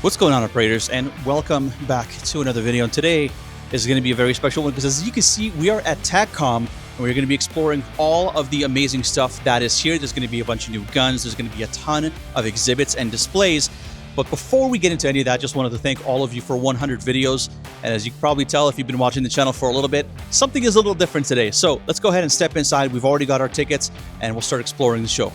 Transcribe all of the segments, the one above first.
What's going on, operators, and welcome back to another video. And today is going to be a very special one because, as you can see, we are at Taccom and we're going to be exploring all of the amazing stuff that is here. There's going to be a bunch of new guns. There's going to be a ton of exhibits and displays. But before we get into any of that, just wanted to thank all of you for 100 videos. And as you can probably tell, if you've been watching the channel for a little bit, something is a little different today. So let's go ahead and step inside. We've already got our tickets and we'll start exploring the show.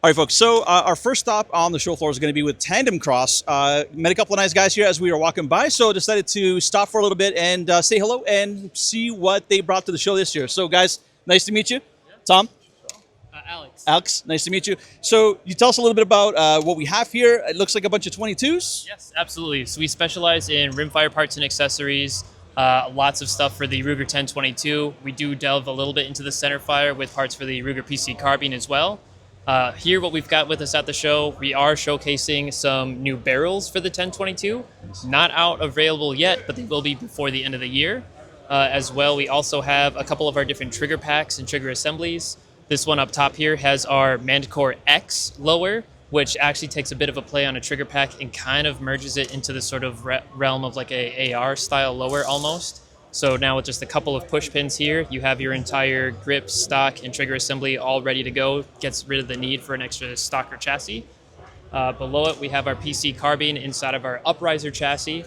All right, folks, so our first stop on the show floor is going to be with Tandemkross. Met a couple of nice guys here as we were walking by, so decided to stop for a little bit and say hello and see what they brought to the show this year. So, guys, nice to meet you. Yeah. Tom? Alex. Alex, nice to meet you. So you tell us a little bit about what we have here. It looks like a bunch of 22s. Yes, absolutely. So we specialize in rimfire parts and accessories, lots of stuff for the Ruger 1022. We do delve a little bit into the centerfire with parts for the Ruger PC carbine as well. Here, what we've got with us at the show, we are showcasing some new barrels for the 1022. Not out available yet, but they will be before the end of the year. As well, we also have a couple of our different trigger packs and trigger assemblies. This one up top here has our Manticore X lower, which actually takes a bit of a play on a trigger pack and kind of merges it into the sort of realm of like a AR style lower almost. So now with just a couple of push pins here, you have your entire grip, stock, and trigger assembly all ready to go. Gets rid of the need for an extra stock or chassis. Below it, we have our PC carbine inside of our upriser chassis.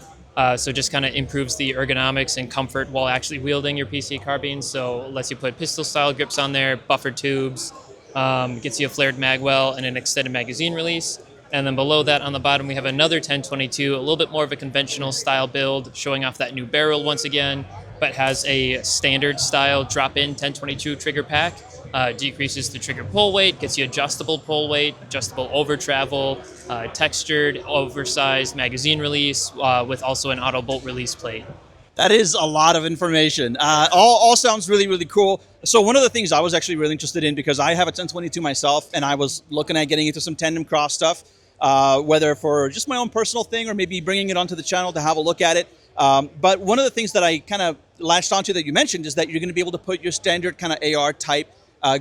So just kind of improves the ergonomics and comfort while actually wielding your PC carbine. So lets you put pistol style grips on there, buffer tubes, gets you a flared mag well and an extended magazine release. And then below that on the bottom, we have another 1022, a little bit more of a conventional style build, showing off that new barrel once again, but has a standard style drop-in 1022 trigger pack. Decreases the trigger pull weight, gets you adjustable pull weight, adjustable over travel, textured, oversized magazine release, with also an auto bolt release plate. That is a lot of information. All sounds really, really cool. So one of the things I was actually really interested in, because I have a 1022 myself, and I was looking at getting into some Tandemkross stuff, whether for just my own personal thing or maybe bringing it onto the channel to have a look at it. But one of the things that I kind of latched onto that you mentioned is that you're going to be able to put your standard kind of AR type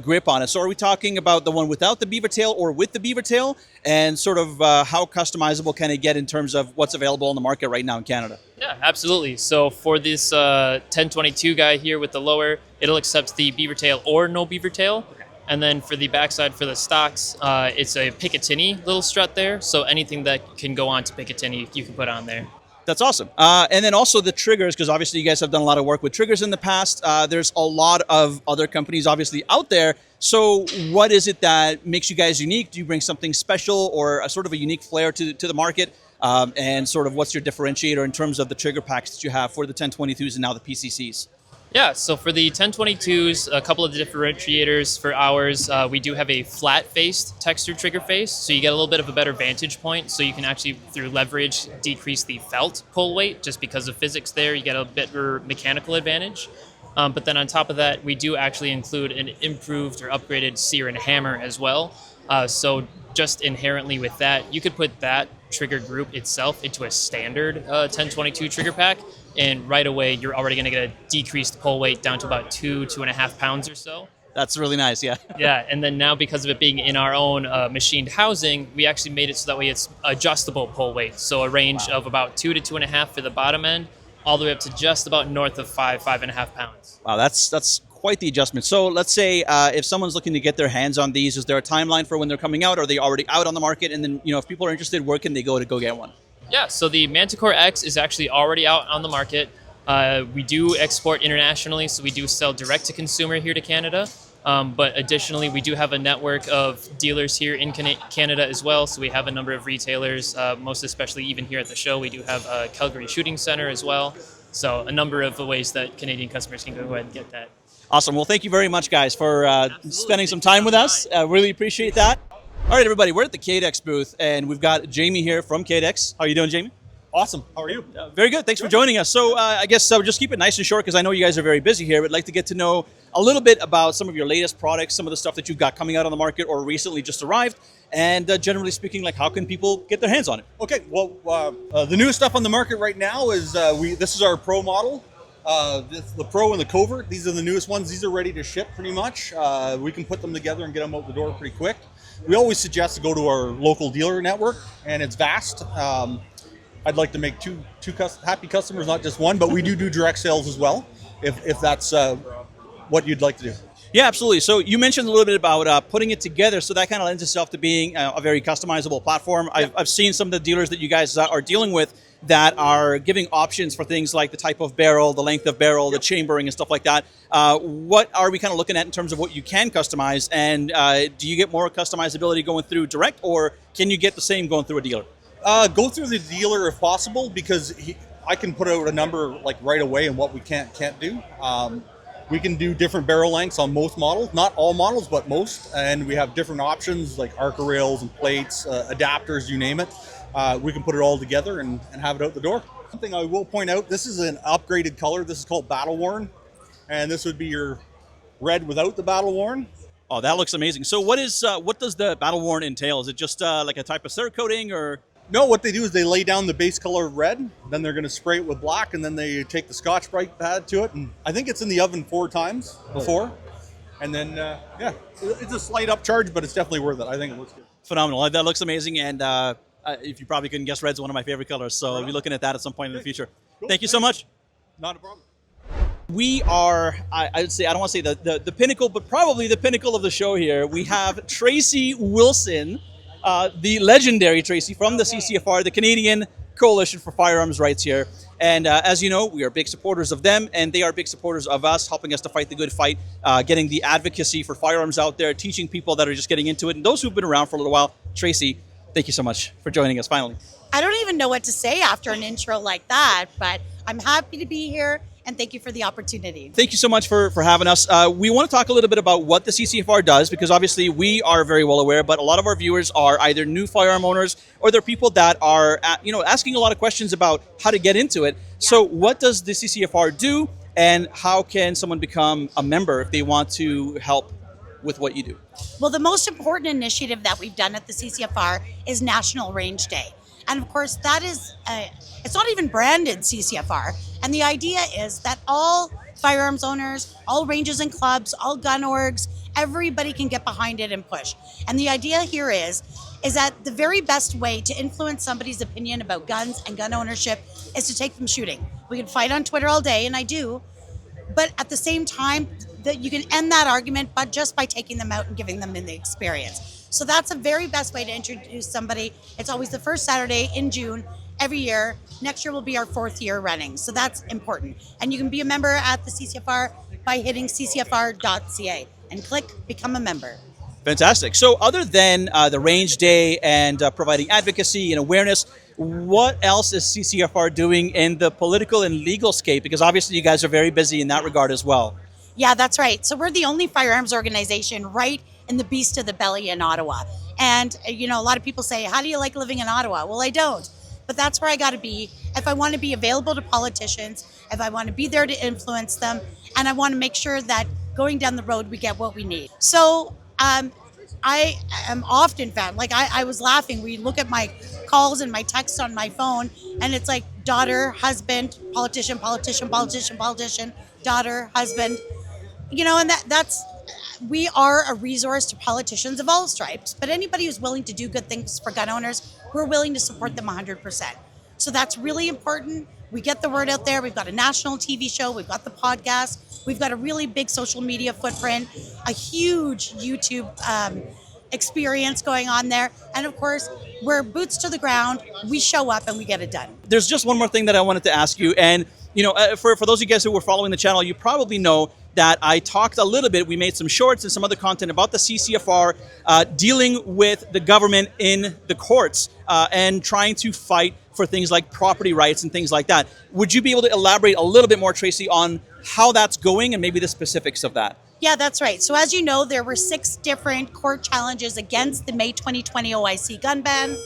grip on it. So are we talking about the one without the beaver tail or with the beaver tail, and sort of how customizable can it get in terms of what's available on the market right now in Canada? Yeah, absolutely. So for this 1022 guy here with the lower, it'll accept the beaver tail or no beaver tail. Okay. And then for the backside for the stocks, it's a Picatinny little strut there. So anything that can go on to Picatinny, you can put on there. That's awesome. And then also the triggers, because obviously you guys have done a lot of work with triggers in the past. There's a lot of other companies obviously out there. So what is it that makes you guys unique? Do you bring something special or a sort of a unique flair to the market? And sort of what's your differentiator in terms of the trigger packs that you have for the 1022s and now the PCCs? Yeah, so for the 1022s, a couple of differentiators for ours. We do have a flat-faced textured trigger face, so you get a little bit of a better vantage point, so you can actually, through leverage, decrease the felt pull weight. Just because of physics there, you get a better mechanical advantage. But then on top of that, we do actually include an improved or upgraded sear and hammer as well. So just inherently with that, you could put that trigger group itself into a standard 1022 trigger pack, and right away you're already going to get a decreased pull weight down to about 2.5 pounds or so. That's really nice, yeah. Yeah, and then now because of it being in our own machined housing, we actually made it so that way it's adjustable pull weight. So a range of about 2 to 2.5 for the bottom end, all the way up to just about north of 5.5 pounds. Wow, that's quite the adjustment. So let's say if someone's looking to get their hands on these, is there a timeline for when they're coming out? Are they already out on the market? And then, if people are interested, where can they go to go get one? Yeah, so the Manticore X is actually already out on the market. We do export internationally, so we do sell direct to consumer here to Canada. But additionally, we do have a network of dealers here in Canada as well. So we have a number of retailers, most especially even here at the show. We do have a Calgary Shooting Center as well. So a number of ways that Canadian customers can go ahead and get that. Awesome. Well, thank you very much, guys, for spending some time with us. Really appreciate that. All right, everybody, we're at the Cadex booth, and we've got Jamie here from Cadex. How are you doing, Jamie? Awesome. How are you? Very good. Thanks for joining us. So I guess just keep it nice and short because I know you guys are very busy here. We'd like to get to know a little bit about some of your latest products, some of the stuff that you've got coming out on the market or recently just arrived, and generally speaking, like how can people get their hands on it? Okay. Well, the newest stuff on the market right now is this is our Pro model. The Pro and the Covert. These are the newest ones. These are ready to ship pretty much. We can put them together and get them out the door pretty quick. We always suggest to go to our local dealer network, and it's vast. I'd like to make two happy customers, not just one, but we do direct sales as well, if that's what you'd like to do. Yeah, absolutely. So you mentioned a little bit about putting it together, so that kind of lends itself to being a very customizable platform. I've seen some of the dealers that you guys are dealing with that are giving options for things like the type of barrel, the length of barrel, the chambering and stuff like that. What are we kind of looking at in terms of what you can customize, and do you get more customizability going through direct, or can you get the same going through a dealer? Go through the dealer if possible, because I can put out a number like right away and what we can't do. We can do different barrel lengths on most models, not all models, but most, and we have different options like Arca rails and plates, adapters, you name it. We can put it all together and have it out the door. Something I will point out, this is an upgraded color. This is called Battle Worn, and this would be your red without the Battle Worn. Oh, that looks amazing. So what does the Battle Worn entail? Is it just like a type of Cerakoting, or? No, what they do is they lay down the base color of red, then they're going to spray it with black, and then they take the Scotch-Brite pad to it, and I think it's in the oven 4 times before. And then, yeah, it's a slight upcharge, but it's definitely worth it. I think it looks good. Phenomenal. That looks amazing, and if you probably couldn't guess, red's one of my favorite colors, so I'll be looking at that at some point in the future. Cool. Thank you so much. Not a problem. We are, I'd say, I don't want to say the pinnacle, but probably the pinnacle of the show here. We have Tracy Wilson, the legendary Tracy from the CCFR, the Canadian Coalition for Firearms Rights here. And as you know, we are big supporters of them, and they are big supporters of us, helping us to fight the good fight, getting the advocacy for firearms out there, teaching people that are just getting into it, and those who've been around for a little while. Tracy, thank you so much for joining us finally. I don't even know what to say after an intro like that, but I'm happy to be here, and thank you for the opportunity. Thank you so much for having us. We want to talk a little bit about what the CCFR does, because obviously we are very well aware, but a lot of our viewers are either new firearm owners or they're people that are asking a lot of questions about how to get into it. Yeah. So what does the CCFR do, and how can someone become a member if they want to help with what you do? Well, the most important initiative that we've done at the CCFR is National Range Day. And of course, that is, it's not even branded CCFR. And the idea is that all firearms owners, all ranges and clubs, all gun orgs, everybody can get behind it and push. And the idea here is that the very best way to influence somebody's opinion about guns and gun ownership is to take them shooting. We can fight on Twitter all day, and I do, but at the same time, that you can end that argument, but just by taking them out and giving them the experience. So that's the very best way to introduce somebody. It's always the first Saturday in June every year. Next year will be our 4th year running. So that's important. And you can be a member at the CCFR by hitting ccfr.ca and click Become a Member. Fantastic. So other than the Range Day and providing advocacy and awareness, what else is CCFR doing in the political and legal scape? Because obviously you guys are very busy in that regard as well. Yeah, that's right. So we're the only firearms organization right in the beast of the belly in Ottawa. And, a lot of people say, how do you like living in Ottawa? Well, I don't. But that's where I got to be if I want to be available to politicians, if I want to be there to influence them, and I want to make sure that going down the road, we get what we need. So I am often found, like I was laughing, we look at my calls and my texts on my phone, and it's like daughter, husband, politician, politician, politician, politician, daughter, husband. And that's, we are a resource to politicians of all stripes, but anybody who's willing to do good things for gun owners, we're willing to support them 100%. So that's really important. We get the word out there. We've got a national TV show. We've got the podcast. We've got a really big social media footprint, a huge YouTube experience going on there. And of course, we're boots to the ground. We show up and we get it done. There's just one more thing that I wanted to ask you. And, for those of you guys who were following the channel, you probably know that I talked a little bit, we made some shorts and some other content about the CCFR dealing with the government in the courts and trying to fight for things like property rights and things like that. Would you be able to elaborate a little bit more, Tracy, on how that's going and maybe the specifics of that? Yeah, that's right. So as you know, there were 6 different court challenges against the May 2020 OIC gun ban.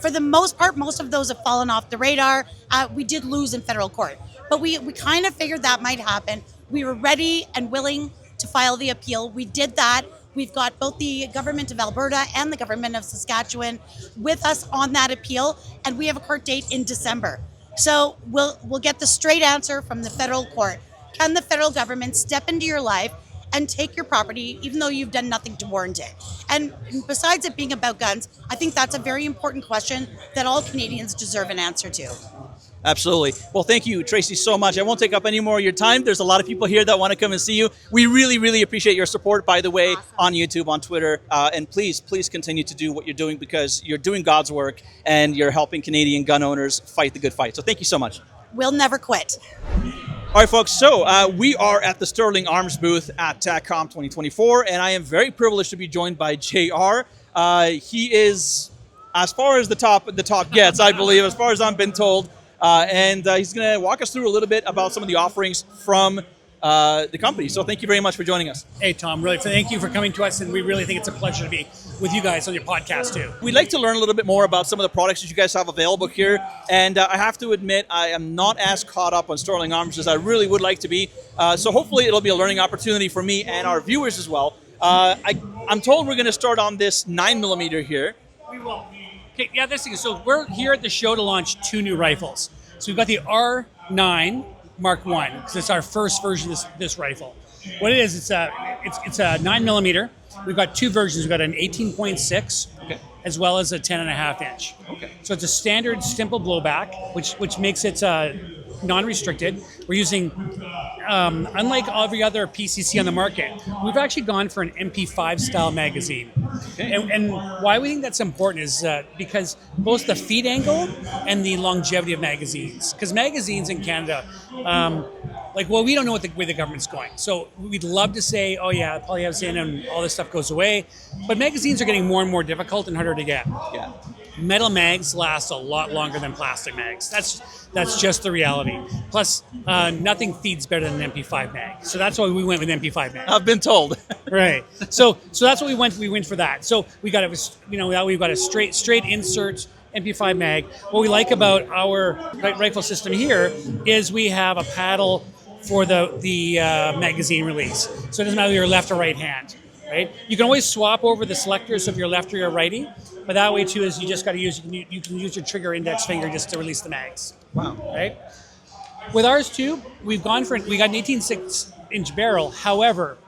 For the most part, most of those have fallen off the radar. We did lose in federal court, but we kind of figured that might happen. We were ready and willing to file the appeal. We did that. We've got both the government of Alberta and the government of Saskatchewan with us on that appeal, and we have a court date in December. So we'll get the straight answer from the federal court. Can the federal government step into your life and take your property even though you've done nothing to warrant it? And besides it being about guns, I think that's a very important question that all Canadians deserve an answer to. Absolutely. Well, thank you, Tracy, so much. I won't take up any more of your time. There's a lot of people here that want to come and see you. We really, really appreciate your support, by the way, on YouTube, on Twitter. And please continue to do what you're doing, because you're doing God's work and you're helping Canadian gun owners fight the good fight. So thank you so much. We'll never quit. All right, folks, so we are at the Sterling Arms booth at Taccom 2024, and I am very privileged to be joined by JR. He is, as far as the top gets, I believe, as far as I've been told, and he's going to walk us through a little bit about some of the offerings from the company. So thank you very much for joining us. Hey, Tom, really, thank you for coming to us, and we really think it's a pleasure to be with you guys on your podcast, too. We'd like to learn a little bit more about some of the products that you guys have available here, and I have to admit, I am not as caught up on Sterling Arms as I really would like to be, so hopefully it'll be a learning opportunity for me and our viewers as well. I'm told we're going to start on this 9mm here. We will. Okay, yeah, this thing. So we're here at the show to launch 2 new rifles. So we've got the R9 Mark 1, because it's our first version of this rifle. What it is, it's a 9mm. We've got 2 versions. We've got an 18.6, okay, as well as a 10.5 inch. Okay. So it's a standard simple blowback, which makes it non-restricted. We're using, unlike every other PCC on the market, we've actually gone for an MP5 style magazine. Okay. And why we think that's important is because both the feed angle and the longevity of magazines. Because magazines in Canada, we don't know where the government's going. So we'd love to say, oh yeah, polyhab's in and all this stuff goes away. But magazines are getting more and more difficult and harder to get. Yeah. Metal mags last a lot longer than plastic mags. That's just the reality. Plus, nothing feeds better than an MP5 mag. So that's why we went with MP5 mag. I've been told. Right. So that's what we went. We went for that. So we got now we've got a straight insert MP5 mag. What we like about our rifle system here is we have a paddle for the magazine release. So it doesn't matter if you're left or right hand. Right? You can always swap over the selectors if you're left or you're righty, but that way too is you just got to use you can use your trigger index finger just to release the mags. Wow! Right? With ours too, we got an 18.6-inch barrel. However,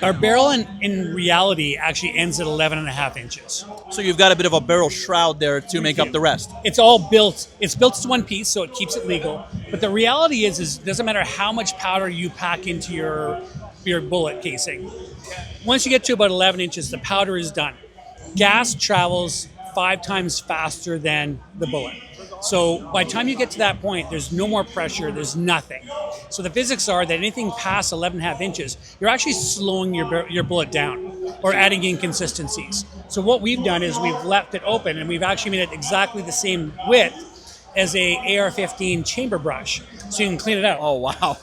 our barrel in reality actually ends at 11.5 inches. So you've got a bit of a barrel shroud there to make up the rest. It's all built. It's built as one piece, so it keeps it legal. But the reality is it doesn't matter how much powder you pack into your bullet casing. Once you get to about 11 inches, the powder is done. Gas travels 5 times faster than the bullet. So by the time you get to that point, there's no more pressure, there's nothing. So the physics are that anything past 11.5 inches, you're actually slowing your bullet down or adding inconsistencies. So what we've done is we've left it open and we've actually made it exactly the same width as a AR-15 chamber brush. So you can clean it out. Oh, wow.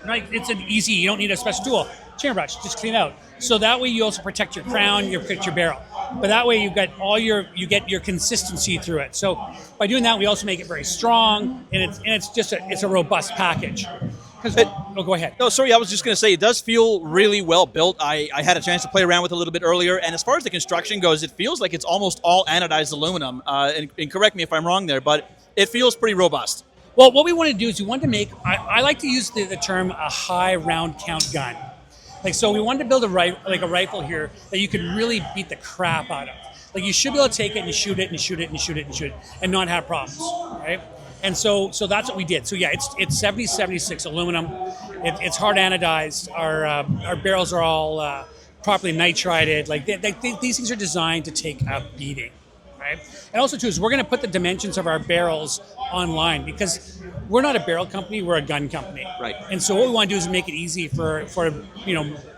Right? It's an easy, you don't need a special tool. Chamber brush, just clean it out. So that way you also protect your crown, you protect your barrel. But that way you get your consistency through it. So by doing that, we also make it very strong, and it's a robust package. Go ahead. No, sorry, I was just going to say, it does feel really well built. I had a chance to play around with it a little bit earlier, and as far as the construction goes, it feels like it's almost all anodized aluminum. And correct me if I'm wrong there, but it feels pretty robust. Well, what we want to do is we want to make, I like to use the term a high round count gun. So we wanted to build a rifle here that you could really beat the crap out of. You should be able to take it and shoot it and shoot it and shoot it and shoot it and not have problems, right? And so that's what we did. So yeah, it's 70-76 aluminum. It's hard anodized. Our barrels are all properly nitrided. These things are designed to take a beating. Right? And also too is we're going to put the dimensions of our barrels online because we're not a barrel company, we're a gun company. Right. And so what we want to do is make it easy for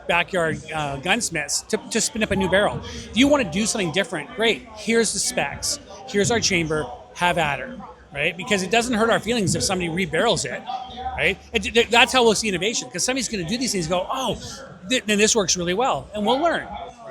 backyard gunsmiths to spin up a new barrel. If you want to do something different, great. Here's the specs. Here's our chamber. Have at her. Right? Because it doesn't hurt our feelings if somebody rebarrels it. Right? That's how we'll see innovation. Because somebody's going to do these things and go, oh, then this works really well. And we'll learn.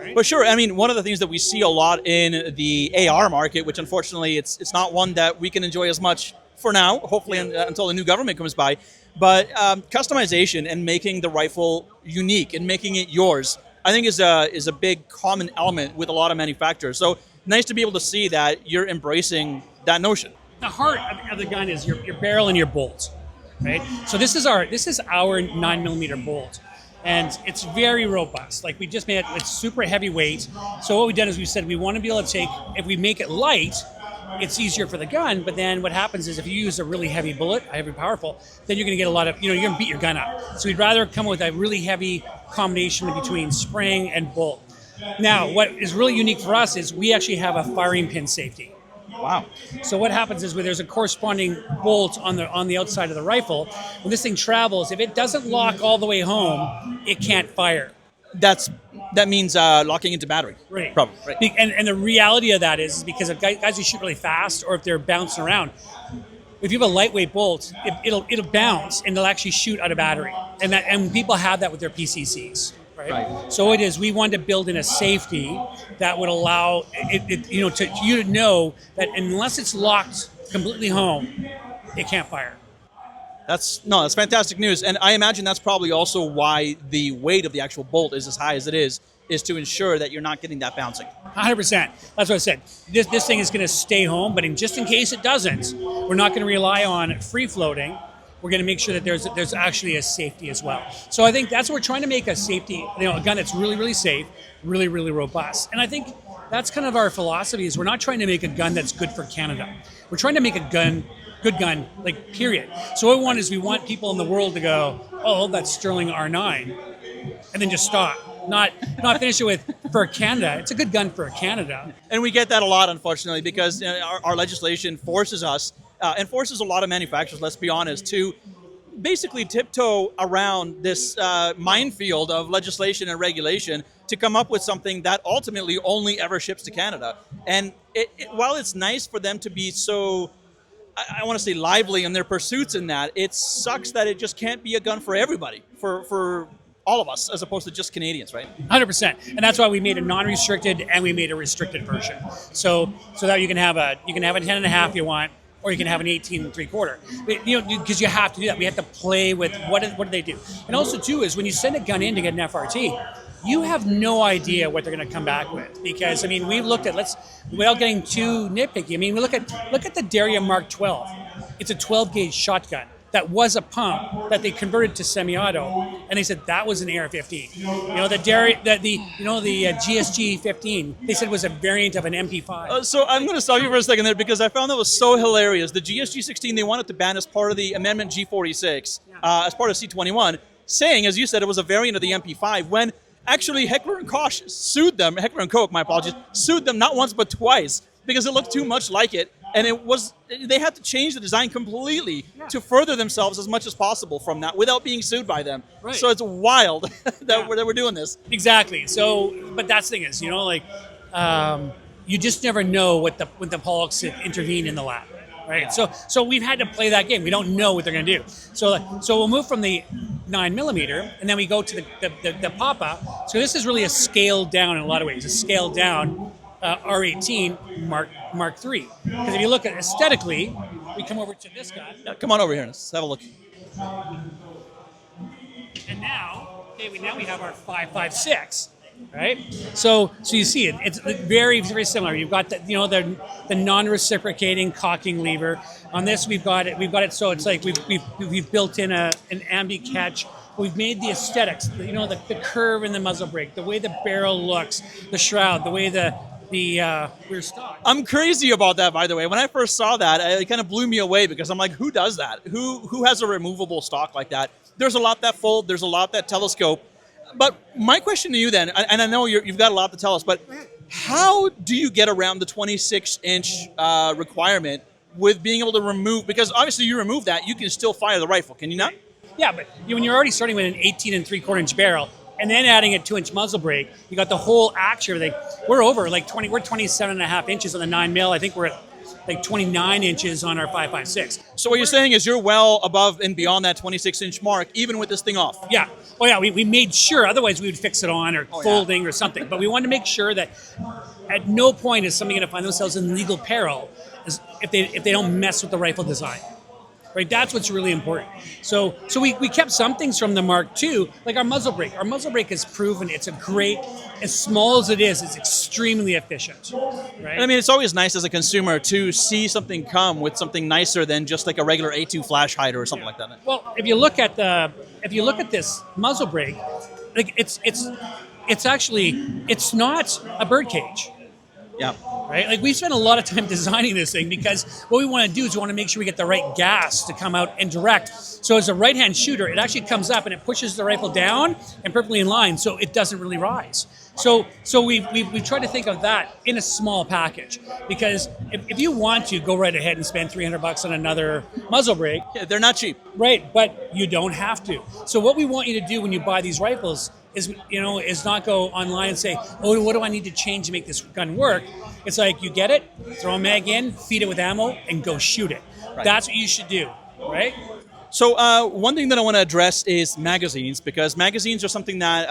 right? But sure, I mean, one of the things that we see a lot in the AR market, which unfortunately it's not one that we can enjoy as much for now, hopefully until the new government comes by, but customization and making the rifle unique and making it yours, I think is a big common element with a lot of manufacturers. So nice to be able to see that you're embracing that notion. The heart of the gun is your barrel and your bolt, right? So this is our 9mm bolt, and it's very robust. Like, we just made it, it's super heavyweight. So what we've done is we said we want to be able to take, if we make it light, it's easier for the gun, but then what happens is if you use a really heavy bullet, heavy powerful, then you're going to get a lot of, you're going to beat your gun up. So we'd rather come with a really heavy combination between spring and bolt. Now, what is really unique for us is we actually have a firing pin safety. Wow. So what happens is, where there's a corresponding bolt on the outside of the rifle, when this thing travels, if it doesn't lock all the way home, it can't fire. That means locking into battery. Right. Probably. Right. And the reality of that is because of guys who shoot really fast, or if they're bouncing around, if you have a lightweight bolt, it'll bounce and it'll actually shoot out of battery. And people have that with their PCCs. Right. So it is. We wanted to build in a safety that would allow you to know that unless it's locked completely home, it can't fire. That's fantastic news, and I imagine that's probably also why the weight of the actual bolt is as high as it is to ensure that you're not getting that bouncing. 100%. That's what I said. This thing is going to stay home, but just in case it doesn't, we're not going to rely on free floating. We're going to make sure that there's actually a safety as well. So I think that's what we're trying to make a safety, a gun that's really, really safe, really, really robust. And I think that's kind of our philosophy, is we're not trying to make a gun that's good for Canada. We're trying to make a good gun, like, period. So what we want people in the world to go, oh, that's Sterling R9, and then just stop. Not finish it with, for Canada. It's a good gun for Canada. And we get that a lot, unfortunately, because our legislation forces us, and forces a lot of manufacturers, let's be honest, to basically tiptoe around this minefield of legislation and regulation to come up with something that ultimately only ever ships to Canada. And while it's nice for them to be so, I want to say, lively in their pursuits in that, it sucks that it just can't be a gun for everybody, for all of us, as opposed to just Canadians, right? 100%, and that's why we made a non-restricted and we made a restricted version. So that you can have a 10.5 if you want, or you can have an 18 3/4. Because you have to do that. We have to play with what do they do. And also too is when you send a gun in to get an FRT, you have no idea what they're going to come back with. Because I mean, we've looked at, without getting too nitpicky, I mean, we look at the Daria Mark 12. It's a 12 gauge shotgun that was a pump that they converted to semi-auto, and they said that was an AR-15. The GSG 15, they said was a variant of an MP5. So I'm going to stop you for a second there, because I found that was so hilarious. The GSG 16 they wanted to ban as part of the Amendment G46, as part of C21, saying, as you said, it was a variant of the MP5, when actually Heckler & Koch sued them, Heckler & Koch, my apologies, sued them not once but twice, because it looked too much like it. And they had to change the design completely to further themselves as much as possible from that without being sued by them. Right. So it's wild that we're doing this. Exactly. So, but that's the thing is, you just never know when the politics intervene in the lab, right? Yeah. So we've had to play that game. We don't know what they're going to do. So we'll move from the 9mm, and then we go to the Papa. So this is really a scaled down in a lot of ways. A scaled down R18 Mark III. Because if you look at aesthetically, we come over to this guy. Yeah, come on over here. Let's have a look. And now we have our 5.56, right? So you see it's very, very similar. You've got the non-reciprocating cocking lever. On this we've got it so it's like we've built in an ambi catch. We've made the aesthetics, the curve in the muzzle brake, the way the barrel looks, the shroud, the way the rear stock. I'm crazy about that, by the way. When I first saw that, it kind of blew me away, because I'm like, who does that? Who has a removable stock like that? There's a lot that fold, there's a lot that telescope. But my question to you then, and I know you've got a lot to tell us, but how do you get around the 26-inch requirement with being able to remove, because obviously you remove that, you can still fire the rifle, can you not? Yeah, but when you're already starting with an 18 3/4 inch barrel, and then adding a 2-inch muzzle brake, you got the whole actuator. We're over we're 27.5 inches on the 9mm. I think we're at like 29 inches on our 5.56. So what you're saying is you're well above and beyond that 26-inch mark, even with this thing off. Yeah. Oh yeah, we made sure, otherwise we would fix it on or folding or something. But we wanted to make sure that at no point is somebody going to find themselves in legal peril if they don't mess with the rifle design. Right, that's what's really important. So we kept some things from the Mark II, like our muzzle brake. Our muzzle brake has proven it's a great, as small as it is, it's extremely efficient. Right. And I mean, it's always nice as a consumer to see something come with something nicer than just like a regular A2 flash hider or something like that. Well, if you look at this muzzle brake, like it's not a bird cage. Yeah. Right? Like we spent a lot of time designing this thing because what we want to do is we want to make sure we get the right gas to come out and direct. So as a right-hand shooter, it actually comes up and it pushes the rifle down and perfectly in line, so it doesn't really rise. So we try to think of that in a small package, because if you want to go right ahead and spend $300 on another muzzle brake, Yeah, they're not cheap. right? But you don't have to. So what we want you to do when you buy these rifles is not go online and say, oh, what do I need to change to make this gun work? It's like you get it, throw a mag in, feed it with ammo, and go shoot it. Right. That's what you should do, right? So one thing that I want to address is magazines, because magazines are something that,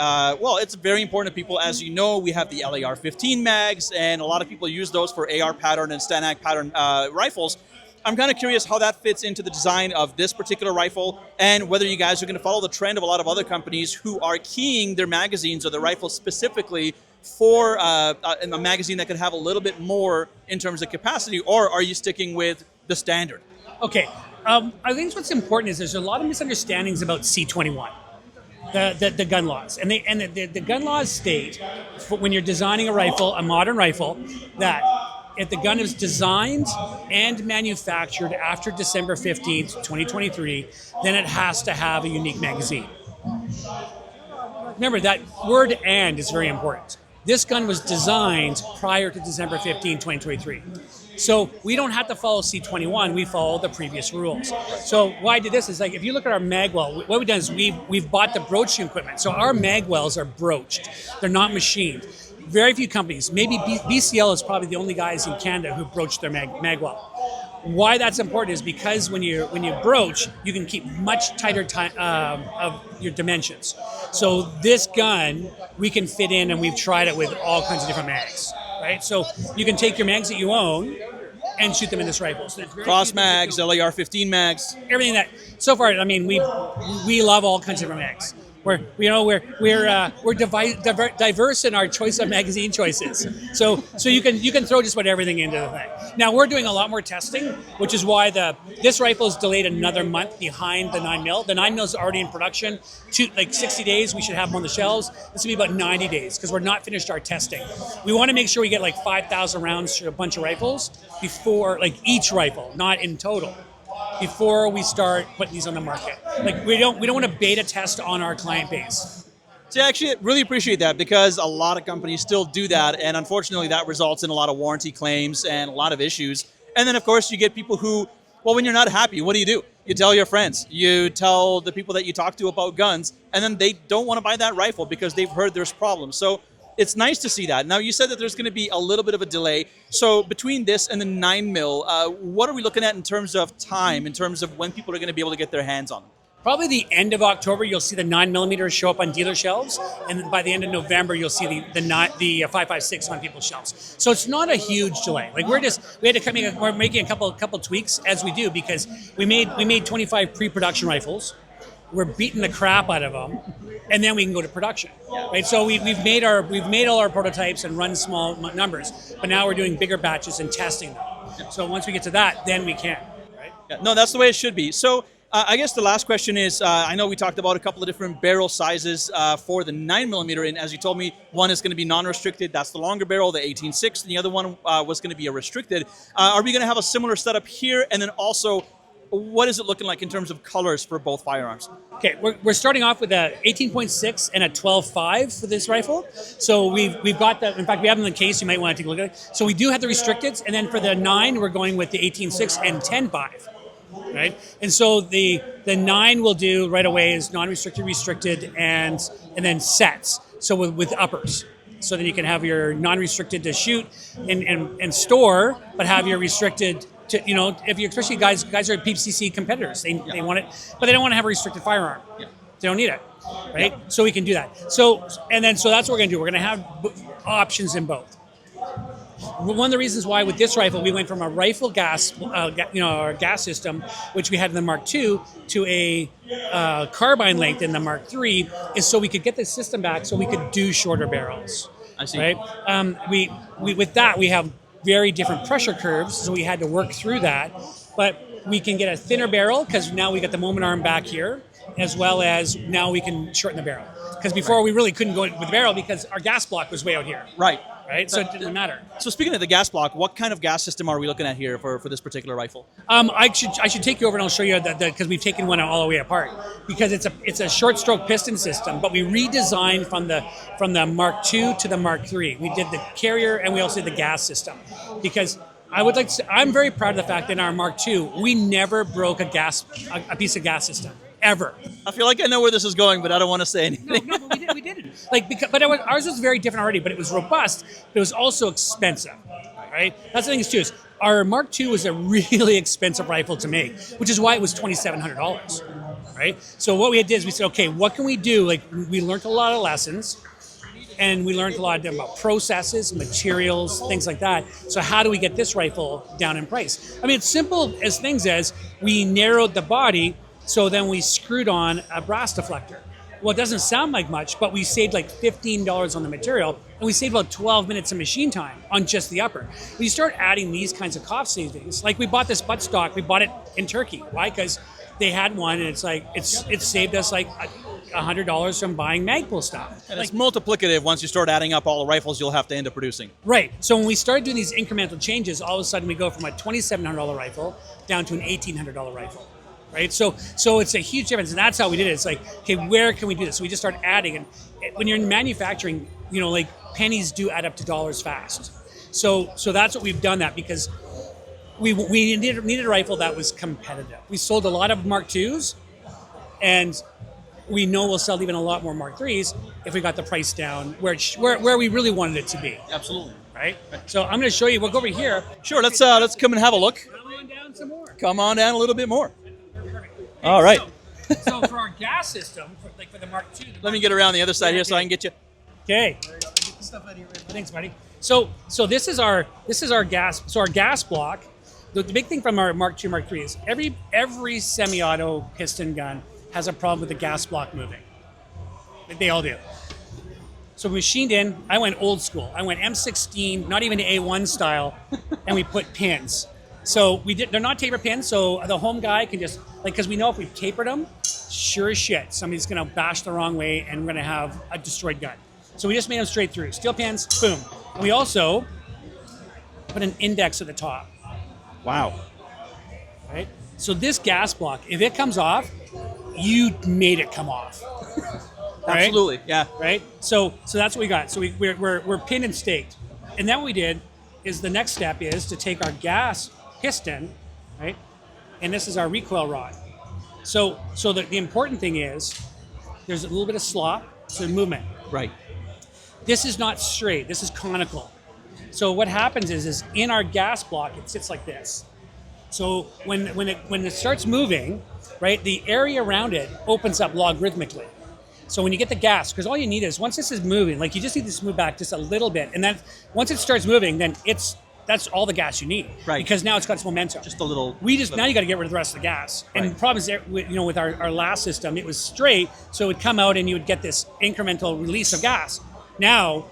it's very important to people. As you know, we have the LAR-15 mags, and a lot of people use those for AR pattern and Stanag pattern rifles. I'm kind of curious how that fits into the design of this particular rifle, and whether you guys are going to follow the trend of a lot of other companies who are keying their magazines or their rifles specifically for a magazine that could have a little bit more in terms of capacity, or are you sticking with the standard? Okay. I think what's important is there's a lot of misunderstandings about C21, the gun laws. And the gun laws state, when you're designing a rifle, a modern rifle, that if the gun is designed and manufactured after December 15th, 2023, then it has to have a unique magazine. Remember, that word "and" is very important. This gun was designed prior to December 15, 2023. So we don't have to follow C21, we follow the previous rules. So why I did this is, like, if you look at our mag well, what we've done is we've bought the broaching equipment. So our mag wells are broached. They're not machined. Very few companies, maybe BCL is probably the only guys in Canada who broach their mag well. Why that's important is because when you broach, you can keep much tighter of your dimensions. So this gun, we can fit in, and we've tried it with all kinds of different mags, right? So you can take your mags that you own and shoot them in this rifle. So Cross mags, LAR-15 mags. Everything that, so far, I mean, we love all kinds of different mags. We're diverse in our choice of magazine choices. So you can throw just about everything into the thing. Now we're doing a lot more testing, which is why this rifle is delayed another month behind the 9mm. The 9mm is already in production. 60 days we should have them on the shelves. This will be about 90 days because we're not finished our testing. We want to make sure we get like 5,000 rounds to a bunch of rifles before, like, each rifle, not in total, before we start putting these on the market. Like, we don't want to beta test on our client base. See, I actually really appreciate that, because a lot of companies still do that, and unfortunately that results in a lot of warranty claims and a lot of issues. And then of course you get people who, well, when you're not happy, what do? You tell your friends, you tell the people that you talk to about guns, and then they don't want to buy that rifle because they've heard there's problems. So it's nice to see that. Now, you said that there's going to be a little bit of a delay. So between this and the 9mm, what are we looking at in terms of time, in terms of when people are going to be able to get their hands on them? Probably the end of October, you'll see the 9mm show up on dealer shelves, and by the end of November, you'll see the 5.56 on people's shelves. So it's not a huge delay. Like, we're making a couple tweaks as we do, because we made 25 pre-production rifles. We're beating the crap out of them, and then we can go to production, right? So we've made all our prototypes and run small numbers, but now we're doing bigger batches and testing them. So once we get to that, then we can, right? Yeah, no, that's the way it should be. So I guess the last question is, I know we talked about a couple of different barrel sizes for the 9mm, and as you told me, one is going to be non-restricted. That's the longer barrel, the 18.6, and the other one was going to be a restricted. Are we going to have a similar setup here? And then also, what is it looking like in terms of colors for both firearms? Okay, we're starting off with a 18.6 and a 12.5 for this rifle. So we've got that. In fact, we have them in the case. You might want to take a look at it. So we do have the restricteds, and then for the 9, we're going with the 18.6 and 10.5. Right, and so the 9 we'll do right away is non-restricted, restricted, and then sets. So with uppers. So then you can have your non-restricted to shoot and store, but have your restricted to, if you, especially guys are PCC competitors, they want it, but they don't want to have a restricted firearm. Yeah. They don't need it, right? So we can do that. So that's what we're going to do. We're going to have options in both. One of the reasons why with this rifle we went from a rifle gas, our gas system, which we had in the Mark II, to a carbine length in the Mark III, is so we could get the system back, so we could do shorter barrels. I see. Right? We with that we have very different pressure curves, so we had to work through that. But we can get a thinner barrel because now we got the moment arm back here, as well as now we can shorten the barrel. Because before we really couldn't go with the barrel because our gas block was way out here. Right. So it didn't matter. So speaking of the gas block, what kind of gas system are we looking at here for this particular rifle? I should take you over and I'll show you because we've taken one all the way apart, because it's a short stroke piston system, but we redesigned from the Mark II to the Mark III. We did the carrier and we also did the gas system, because I'm very proud of the fact that in our Mark II we never broke a piece of gas system. Ever. I feel like I know where this is going, but I don't want to say anything. No, but we didn't. Ours was very different already, but it was robust, but it was also expensive, right? That's the thing too, is our Mark II was a really expensive rifle to make, which is why it was $2,700, right? So what we did is we said, okay, what can we do? Like, we learned a lot of lessons, and we learned a lot about processes, materials, things like that. So how do we get this rifle down in price? I mean, it's simple as things as we narrowed the body. So then we screwed on a brass deflector. Well, it doesn't sound like much, but we saved like $15 on the material, and we saved about 12 minutes of machine time on just the upper. When you start adding these kinds of cost savings, like we bought this buttstock, we bought it in Turkey. Why? Because they had one, and it's saved us like $100 from buying Magpul stuff. And it's multiplicative once you start adding up all the rifles you'll have to end up producing. Right. So when we started doing these incremental changes, all of a sudden we go from a $2,700 rifle down to an $1,800 rifle. Right, so it's a huge difference, and that's how we did it. It's like, okay, where can we do this? So we just start adding, and when you're in manufacturing, like pennies do add up to dollars fast. So that's what we've done, that because we needed a rifle that was competitive. We sold a lot of Mark IIs, and we know we'll sell even a lot more Mark IIIs if we got the price down where we really wanted it to be. Absolutely. Right. So I'm going to show you. We'll go over here. Sure. Let's come and have a look. Come on down some more. Come on down a little bit more. All right. So for our gas system, for the Mark II. Let me get around the other side here so I can get you. Okay. Thanks, buddy. So this is our gas. So our gas block. The big thing from our Mark II, Mark III is every semi-auto piston gun has a problem with the gas block moving. They all do. So we machined in. I went old school. I went M16, not even A1 style, and we put pins. So they're not taper pins, so the home guy can just, because we know if we've tapered them, sure as shit, somebody's going to bash the wrong way and we're going to have a destroyed gun. So we just made them straight through. Steel pins, boom. And we also put an index at the top. Wow. Right? So this gas block, if it comes off, you made it come off. Right? Absolutely, yeah. Right? So that's what we got. So we're pinned and staked. And then what we did is the next step is to take our gas piston, right? And this is our recoil rod. So the important thing is there's a little bit of slop, so movement. Right. This is not straight, this is conical. So what happens is in our gas block, it sits like this. So when it starts moving, right, the area around it opens up logarithmically. So when you get the gas, because all you need is, once this is moving, like you just need to move back just a little bit, and then once it starts moving, then that's all the gas you need. Right. Because now it's got its momentum. Just a little. Now you got to get rid of the rest of the gas. And Right. the problem is, with our last system, it was straight, so it would come out and you would get this incremental release of gas. Now,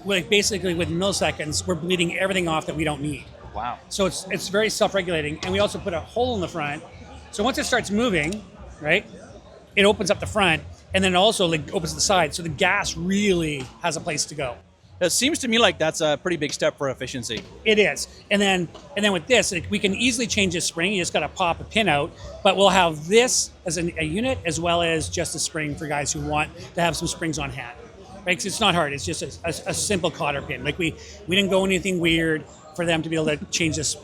basically with milliseconds, we're bleeding everything off that we don't need. Wow. So it's very self-regulating, and we also put a hole in the front. So once it starts moving, right, it opens up the front, and then it also opens the side. So the gas really has a place to go. It seems to me like that's a pretty big step for efficiency. It is. And then with this, we can easily change this spring. You just got to pop a pin out. But we'll have this as a unit, as well as just a spring for guys who want to have some springs on hand. Right? Because it's not hard. It's just a simple cotter pin. Like we didn't go anything weird for them to be able to change this,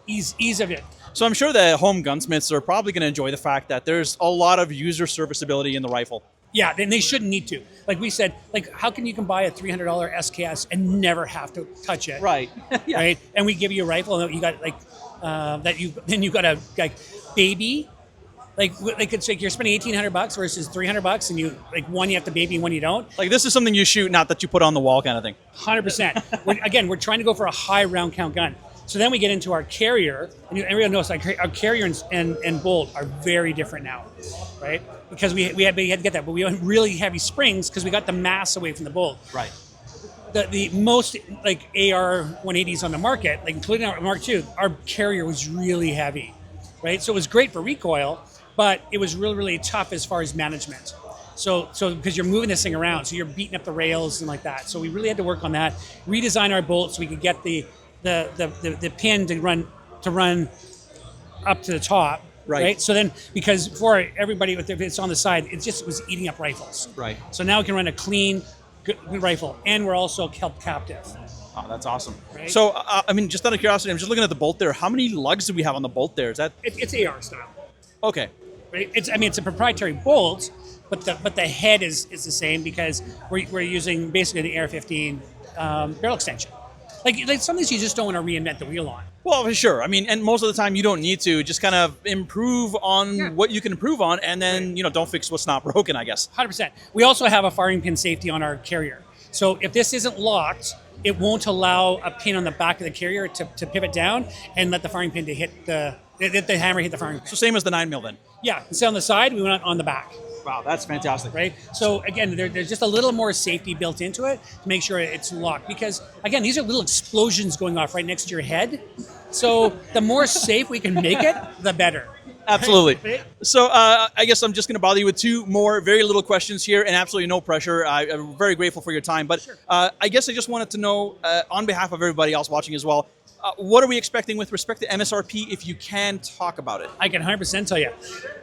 ease of it. So I'm sure the home gunsmiths are probably going to enjoy the fact that there's a lot of user serviceability in the rifle. Yeah, then they shouldn't need to. Like we said, like how can you can buy a $300 SKS and never have to touch it? Right. Yeah. Right. And we give you a rifle and you got like you got a like baby. Like it's like you're spending $1,800 versus $300, and you like one you have to baby and one you don't. Like this is something you shoot, not that you put on the wall kind of thing. 100%. We're trying to go for a high round count gun. So then we get into our carrier, and everyone knows like our carrier and bolt are very different now, right? Because we had to get that, but we went really heavy springs because we got the mass away from the bolt. Right. The most like AR 180s on the market, like including our Mark II, our carrier was really heavy, right? So it was great for recoil, but it was really, really tough as far as management. So because you're moving this thing around, so you're beating up the rails and like that. So we really had to work on that, redesign our bolts so we could get the pin to run up to the top. Right. So then, because for everybody, if it's on the side, it just was eating up rifles. Right. So now we can run a clean, good rifle, and we're also held captive. Oh, that's awesome. Right. So, I mean, just out of curiosity, I'm just looking at the bolt there. How many lugs do we have on the bolt there? Is that It's AR style. okay? Right? It's a proprietary bolt, but the head is the same because we're using basically an AR-15 barrel extension. Like some of these you just don't want to reinvent the wheel on. Well, for sure. I mean, and most of the time you don't need to. Just kind of improve on what you can improve on, and then don't fix what's not broken, I guess. 100%. We also have a firing pin safety on our carrier. So if this isn't locked, it won't allow a pin on the back of the carrier to pivot down and let the firing pin to hit the hammer hit the firing pin. So same as the 9mm then. Yeah, instead on the side, we went on the back. Wow, that's fantastic. Right? So again, there's just a little more safety built into it to make sure it's locked. Because again, these are little explosions going off right next to your head. So the more safe we can make it, the better. Absolutely. Right? So I guess I'm just going to bother you with two more very little questions here, and absolutely no pressure. I'm very grateful for your time. But Sure. I guess I just wanted to know, on behalf of everybody else watching as well, what are we expecting with respect to MSRP, if you can talk about it? I can 100% tell you.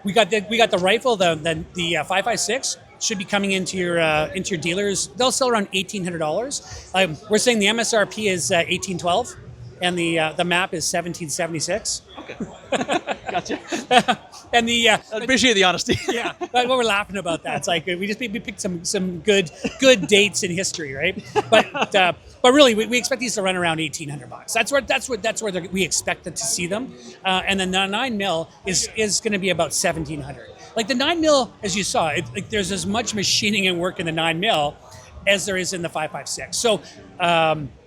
We got the rifle, the 5.56 should be coming into your dealers. They'll sell around $1,800. We're saying the MSRP is $1,812, and the map is $1,776. Okay. Gotcha. And I appreciate the honesty. yeah, but we're laughing about that. It's like we picked some good dates in history, right? But really, we expect these to run around $1,800. That's where we expect to see them. And then the 9mm is going to be about $1,700. Like the 9mm, as you saw, there's as much machining and work in the 9mm as there is in the 5.56. So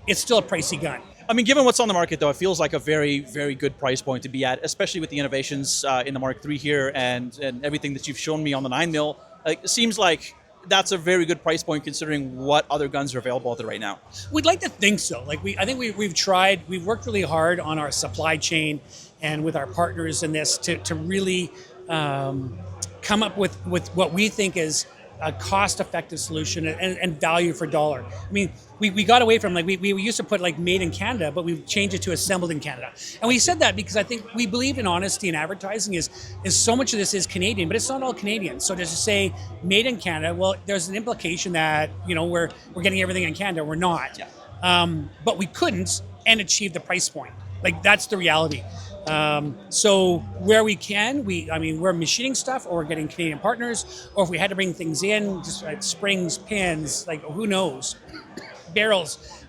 it's still a pricey gun. I mean, given what's on the market, though, it feels like a very, very good price point to be at, especially with the innovations in the Mark III here and everything that you've shown me on the 9mm. It seems like that's a very good price point considering what other guns are available out there right now. We'd like to think so. I think we've worked really hard on our supply chain and with our partners in this to really come up with what we think is a cost-effective solution and value for dollar. I mean, we got away from we used to put made in Canada, but we've changed it to assembled in Canada. And we said that because I think we believe in honesty in advertising is so much of this is Canadian, but it's not all Canadian. So to say made in Canada, well, there's an implication that we're getting everything in Canada. We're not. Yeah. But we couldn't and achieve the price point. That's the reality. So where we can, we're machining stuff, or we're getting Canadian partners, or if we had to bring things in, just springs, pins, who knows, barrels.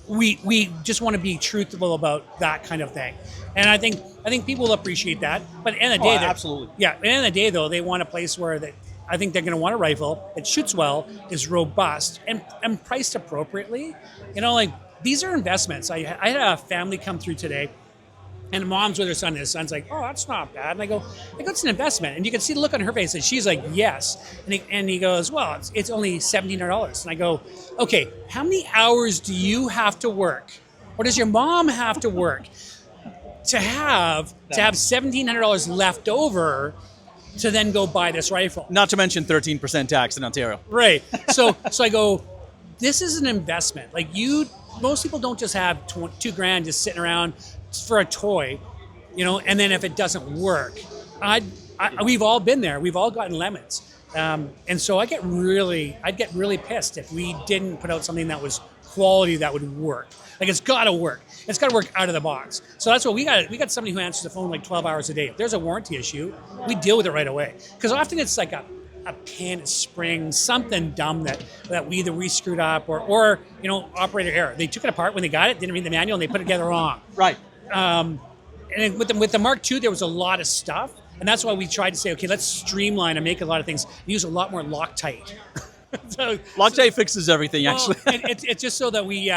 We just want to be truthful about that kind of thing, and I think people will appreciate that. But at the end of the day, absolutely. Yeah. At the end of the day, though, they want a place where I think they're going to want a rifle that shoots well, is robust, and priced appropriately. These are investments. I had a family come through today. And mom's with her son, and his son's like, "Oh, that's not bad." And I go, "It's an investment." And you can see the look on her face, and she's like, "Yes." And he goes, "Well, it's only $1,700." And I go, "Okay, how many hours do you have to work, or does your mom have to work to have $1,700 left over to then go buy this rifle?" Not to mention 13% tax in Ontario. Right. So I go, this is an investment. Most people don't just have $2,000 just sitting around for a toy, and then if it doesn't work, we've all been there. We've all gotten lemons, and so I'd get really pissed if we didn't put out something that was quality that would work. It's got to work. It's got to work out of the box. So that's what we got. We got somebody who answers the phone 12 hours a day. If there's a warranty issue, we deal with it right away. Because often it's a a pin, a spring, something dumb that either we screwed up or operator error. They took it apart when they got it, didn't read the manual, and they put it together wrong. Right. And with the Mark II, there was a lot of stuff, and that's why we tried to say, okay, let's streamline and make a lot of things, use a lot more Loctite. So Loctite fixes everything, actually. It's just so that we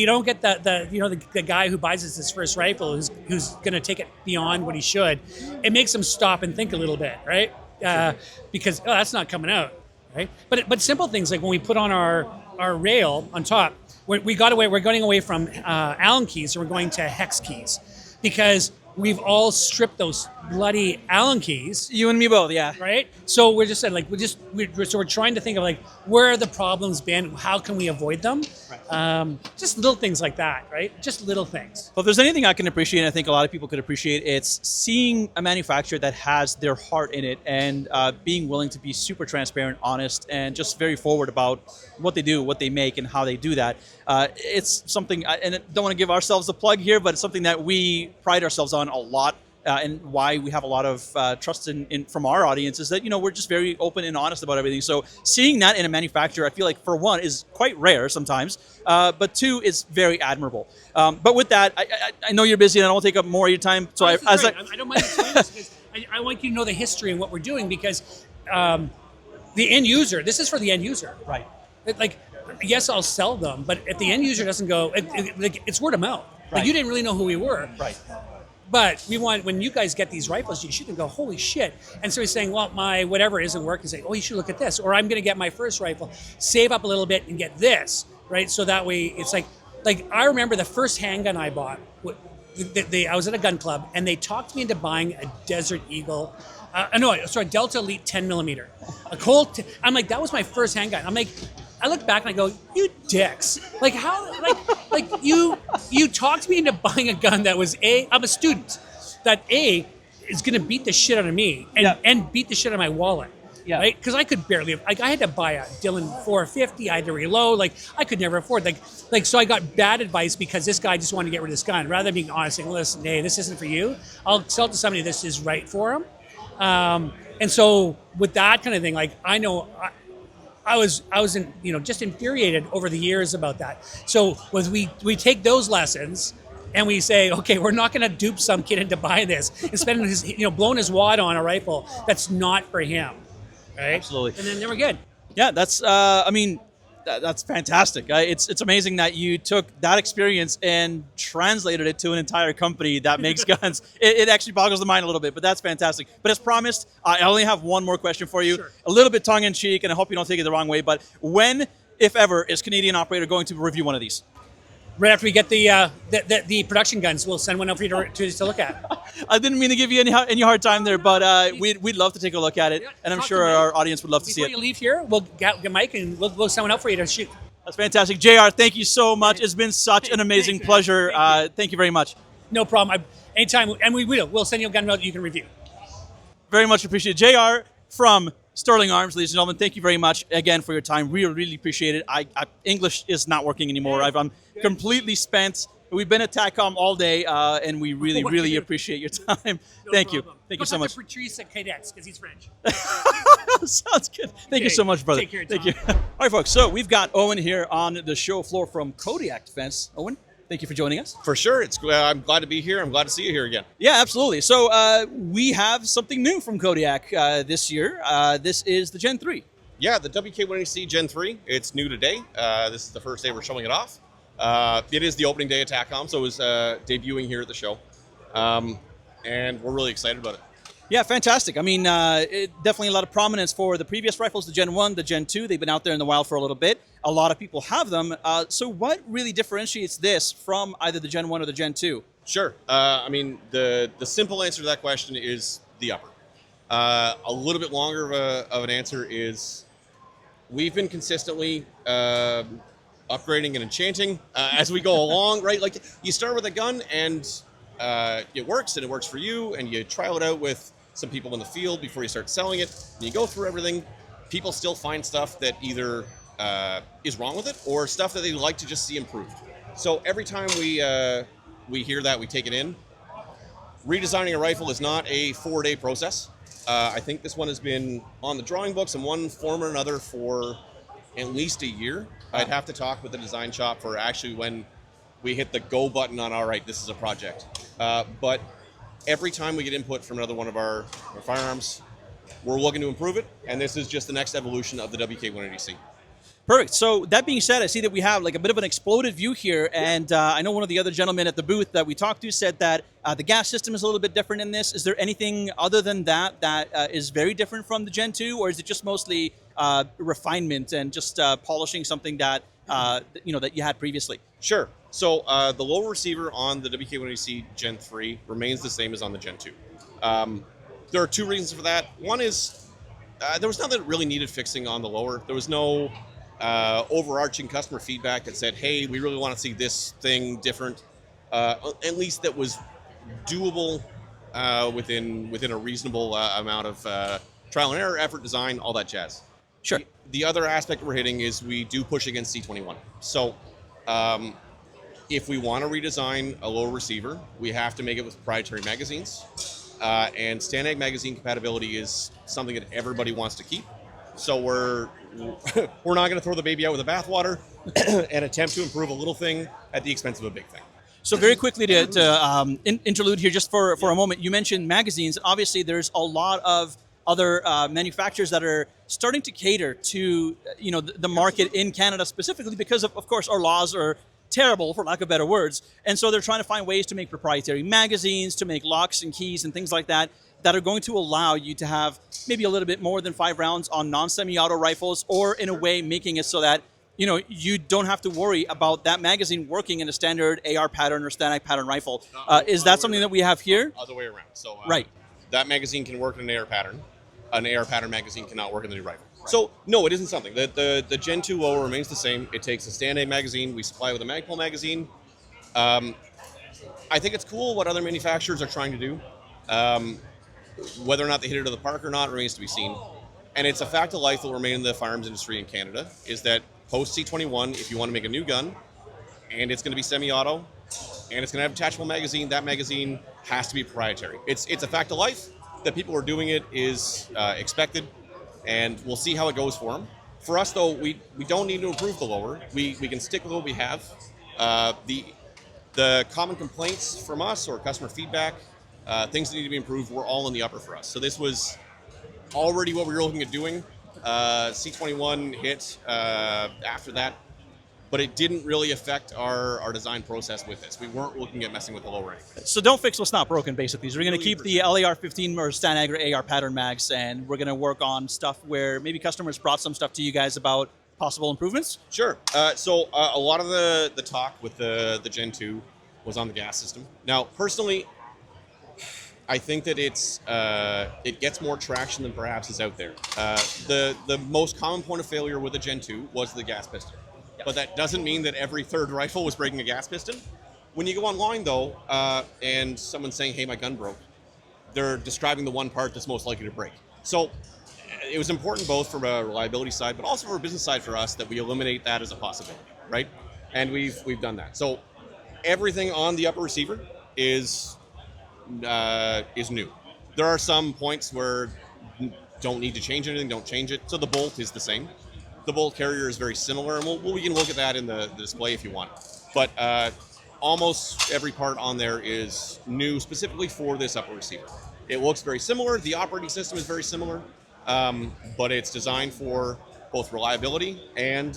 don't get the guy who buys us his first rifle who's going to take it beyond what he should. It makes him stop and think a little bit, right? Because that's not coming out, right? But simple things like when we put on our rail on top, we're going away from Allen keys, and we're going to hex keys, because we've all stripped those bloody Allen keys. You and me both, yeah. Right? So we're just saying, like, we're trying to think of, like, where are the problems been? How can we avoid them? Right. Just little things like that, right? Just little things. Well, if there's anything I can appreciate, and I think a lot of people could appreciate, it's seeing a manufacturer that has their heart in it and being willing to be super transparent, honest, and just very forward about what they do, what they make, and how they do that. It's something, and I don't want to give ourselves a plug here, but it's something that we pride ourselves on a lot. And why we have a lot of trust in from our audience is that, we're just very open and honest about everything. So seeing that in a manufacturer, I feel like, for one, is quite rare sometimes, but two, is very admirable. But with that, I know you're busy and I don't want to take up more of your time. So I don't mind explaining this, because I want you to know the history and what we're doing, because the end user, this is for the end user. Right. Yes, I'll sell them, but if the end user doesn't go, it's word of mouth. Right. Like, you didn't really know who we were. Right. But we want, when you guys get these rifles, you should go, holy shit. And so he's saying, well, my whatever isn't working. Say, oh, you should look at this. Or I'm going to get my first rifle, save up a little bit and get this, right? So that way it's like I remember the first handgun I bought. I was at a gun club, and they talked me into buying a Desert Eagle. Delta Elite 10 millimeter. A Colt. I'm like, that was my first handgun. I'm like, I look back and I go, you dicks. Like, how, like you talked me into buying a gun that was I'm a student, that is going to beat the shit out of me and beat the shit out of my wallet. Yeah. Right? Because I could barely, I had to buy a Dillon 450. I had to reload. I could never afford. So I got bad advice because this guy just wanted to get rid of this gun. Rather than being honest, saying, listen, hey, this isn't for you. I'll sell it to somebody this is right for him. And so with that kind of thing, I know I was just infuriated over the years about that. So we take those lessons and we say, okay, we're not going to dupe some kid into buying this and spending his, blowing his wad on a rifle that's not for him, right? Absolutely. And then we're good. Yeah, that's that's fantastic. It's amazing that you took that experience and translated it to an entire company that makes guns. It actually boggles the mind a little bit, but that's fantastic. But as promised, I only have one more question for you. Sure. A little bit tongue-in-cheek, and I hope you don't take it the wrong way, but when, if ever, is Canadian Operator going to review one of these? Right after we get the production guns, we'll send one up for you to look at. I didn't mean to give you any hard time there, but we'd love to take a look at it, and I'm sure our audience would love to see it. Before you leave here, we'll get Mike and we'll send one up for you to shoot. That's fantastic. JR, thank you so much. It's been such an amazing pleasure. Thank you very much. No problem. Anytime, and we'll send you a gun that you can review. Very much appreciated. JR from Sterling Arms, ladies and gentlemen, thank you very much again for your time. Really, really appreciate it. English is not working anymore. I'm completely spent. We've been at Taccom all day, and we really, really appreciate your time. Thank you. Thank you so much. Go talk to Patrice at Cadex, because he's French. Sounds good. Thank you so much, brother. Take care, Thank you. All right, folks. So we've got Owen here on the show floor from Kodiak Defence. Owen, thank you for joining us. For sure. I'm glad to be here. I'm glad to see you here again. Yeah, absolutely. So we have something new from Kodiak this year. This is the Gen 3. Yeah, the WK-180C Gen 3. It's new today. This is the first day we're showing it off. It is the opening day at Taccom, so it was debuting here at the show. And we're really excited about it. Yeah, fantastic. I mean, definitely a lot of prominence for the previous rifles, the Gen 1, the Gen 2. They've been out there in the wild for a little bit. A lot of people have them. So what really differentiates this from either the Gen 1 or the Gen 2? Sure. I mean, the simple answer to that question is the upper. A little bit longer of an answer is we've been consistently upgrading and enchanting as we go along, right? Like, you start with a gun and it works, and it works for you, and you trial it out with some people in the field before you start selling it, and you go through everything. People still find stuff that either is wrong with it or stuff that they'd like to just see improved. So every time we hear that, we take it in. Redesigning a rifle is not a 4-day process. I think this one has been on the drawing books in one form or another for at least a year. I'd have to talk with the design shop for actually when we hit the go button on, all right, this is a project. But every time we get input from another one of our firearms, we're looking to improve it, and this is just the next evolution of the WK180C. Perfect. So that being said, I see that we have like a bit of an exploded view here, and I know one of the other gentlemen at the booth that we talked to said that the gas system is a little bit different in this. Is there anything other than that that is very different from the Gen 2, or is it just mostly refinement and just polishing something that that you had previously? Sure. So the lower receiver on the WK180C Gen 3 remains the same as on the Gen 2. There are two reasons for that. One is there was nothing that really needed fixing on the lower. There was no overarching customer feedback that said, hey, we really want to see this thing different, at least that was doable within a reasonable amount of trial and error, effort, design, all that jazz. Sure. The other aspect we're hitting is we do push against C21. So if we want to redesign a lower receiver, we have to make it with proprietary magazines. And STANAG magazine compatibility is something that everybody wants to keep. So we're not going to throw the baby out with the bathwater and attempt to improve a little thing at the expense of a big thing. So very quickly to interlude here just for a moment, you mentioned magazines. Obviously, there's a lot of other manufacturers that are starting to cater to the market in Canada specifically because of course, our laws are terrible, for lack of better words. And so they're trying to find ways to make proprietary magazines, to make locks and keys and things like that are going to allow you to have maybe a little bit more than 5 rounds on non-semi-auto rifles, or in a way making it so that you don't have to worry about that magazine working in a standard AR pattern or STANAG pattern rifle. Is that something that we have here? Other way around. So right. That magazine can work in an AR pattern. An AR pattern magazine cannot work in the new rifle. Right. So no, it isn't something. The Gen 2 lower remains the same. It takes a STANAG magazine. We supply with a Magpul magazine. I think it's cool what other manufacturers are trying to do. Whether or not they hit it to the park or not remains to be seen. And it's a fact of life that will remain in the firearms industry in Canada, is that post C21, if you want to make a new gun, and it's going to be semi-auto, and it's going to have a detachable magazine, that magazine has to be proprietary. It's a fact of life. That people are doing it is expected, and we'll see how it goes for them. For us, though, we don't need to improve the lower. We can stick with what we have. The common complaints from us or customer feedback, things that need to be improved, were all in the upper for us. So this was already what we were looking at doing. C21 hit after that, but it didn't really affect our design process with this. We weren't looking at messing with the lower end. So don't fix what's not broken, basically. So we're going to keep the LAR-15 or STANAG or AR pattern mags, and we're going to work on stuff where maybe customers brought some stuff to you guys about possible improvements? Sure. So a lot of the talk with the Gen 2 was on the gas system. Now, personally, I think that it gets more traction than perhaps is out there. The most common point of failure with the Gen 2 was the gas piston. But that doesn't mean that every third rifle was breaking a gas piston. When you go online, though, and someone's saying, hey, my gun broke, they're describing the one part that's most likely to break. So it was important both from a reliability side, but also from a business side for us that we eliminate that as a possibility, right? And we've done that. So everything on the upper receiver is new. There are some points where don't need to change anything, don't change it. So the bolt is the same. The bolt carrier is very similar, and we can look at that in the display if you want. But almost every part on there is new specifically for this upper receiver. It looks very similar. The operating system is very similar, but it's designed for both reliability and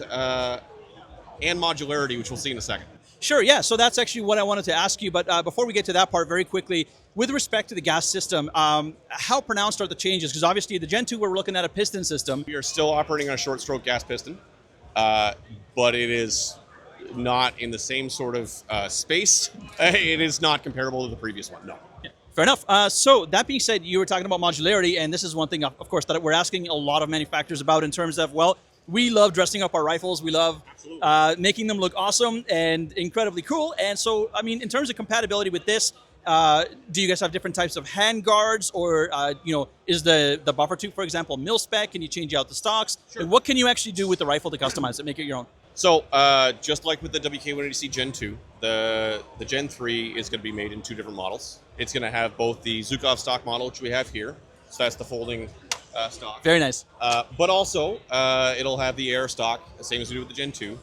modularity, which we'll see in a second. Sure, yeah. So that's actually what I wanted to ask you. But before we get to that part, very quickly, with respect to the gas system, how pronounced are the changes? Because obviously the Gen 2, we're looking at a piston system. We are still operating on a short stroke gas piston, but it is not in the same sort of space. It is not comparable to the previous one, no. Yeah. Fair enough. So that being said, you were talking about modularity, and this is one thing, of course, that we're asking a lot of manufacturers about in terms of, well, we love dressing up our rifles. We love making them look awesome and incredibly cool. And so, I mean, in terms of compatibility with this, do you guys have different types of hand guards, or is the buffer tube, for example, mil spec? Can you change out the stocks? Sure. And what can you actually do with the rifle to customize it, make it your own? So just like with the WK180C Gen 2, the Gen 3 is going to be made in two different models. It's going to have both the Zhukov stock model, which we have here. So that's the folding stock. Very nice. But also, it'll have the air stock, the same as we do with the Gen 2.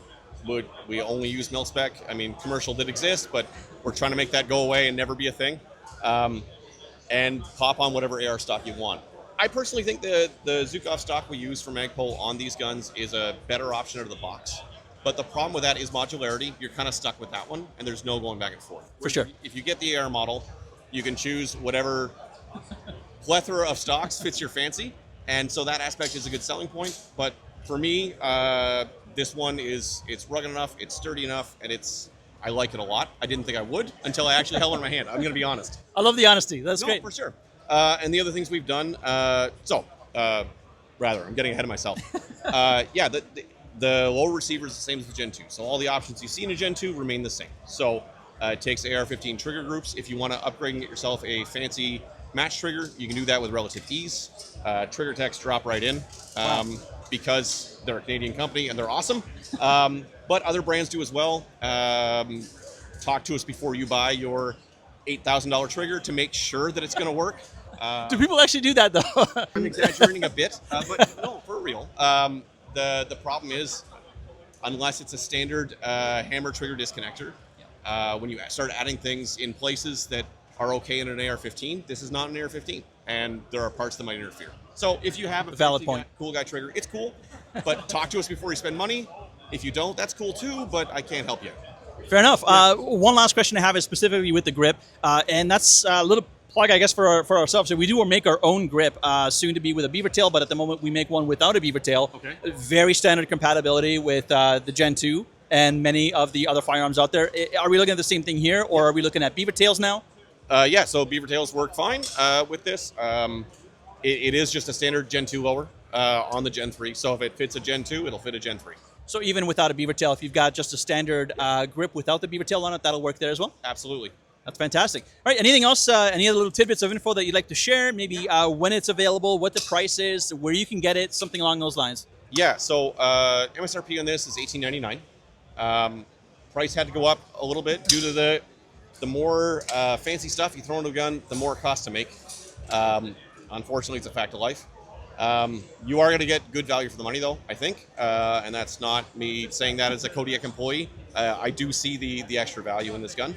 But we only use mil-spec. I mean, commercial did exist, but we're trying to make that go away and never be a thing. And pop on whatever AR stock you want. I personally think the Zukov stock we use for Magpul on these guns is a better option out of the box. But the problem with that is modularity. You're kind of stuck with that one, and there's no going back and forth. For sure. If you get the AR model, you can choose whatever plethora of stocks fits your fancy, and so that aspect is a good selling point. But for me, this one it's rugged enough, it's sturdy enough, and I like it a lot. I didn't think I would until I actually held it in my hand. I'm going to be honest. I love the honesty. That's great. For sure. And the other things we've done, I'm getting ahead of myself. The lower receiver is the same as the Gen 2. So all the options you see in a Gen 2 remain the same. So it takes AR-15 trigger groups. If you want to upgrade and get yourself a fancy match trigger, you can do that with relative ease. Trigger techs drop right in because they're a Canadian company and they're awesome. But other brands do as well. Talk to us before you buy your $8,000 trigger to make sure that it's going to work. Do people actually do that though? I'm exaggerating a bit, but no, for real. The problem is, unless it's a standard hammer trigger disconnector, when you start adding things in places that are okay in an AR-15, this is not an AR-15, and there are parts that might interfere. So if you have a valid point, cool guy trigger, it's cool, but talk to us before you spend money. If you don't, that's cool too, but I can't help you. Fair enough. One last question I have is specifically with the grip, and that's a little plug, I guess, for ourselves. So we do make our own grip, soon to be with a beaver tail, but at the moment we make one without a beaver tail. Okay. Very standard compatibility with the Gen 2 and many of the other firearms out there. Are we looking at the same thing here, or are we looking at beaver tails now? Yeah, so beaver tails work fine with this. It is just a standard Gen 2 lower on the Gen 3. So if it fits a Gen 2, it'll fit a Gen 3. So even without a beaver tail, if you've got just a standard grip without the beaver tail on it, that'll work there as well? Absolutely. That's fantastic. All right, anything else, any other little tidbits of info that you'd like to share? Maybe when it's available, what the price is, where you can get it, something along those lines. Yeah, so MSRP on this is $18.99. Price had to go up a little bit due to the more fancy stuff you throw into a gun, the more it costs to make. Unfortunately, it's a fact of life. You are going to get good value for the money, though, I think. And that's not me saying that as a Kodiak employee. I do see the extra value in this gun.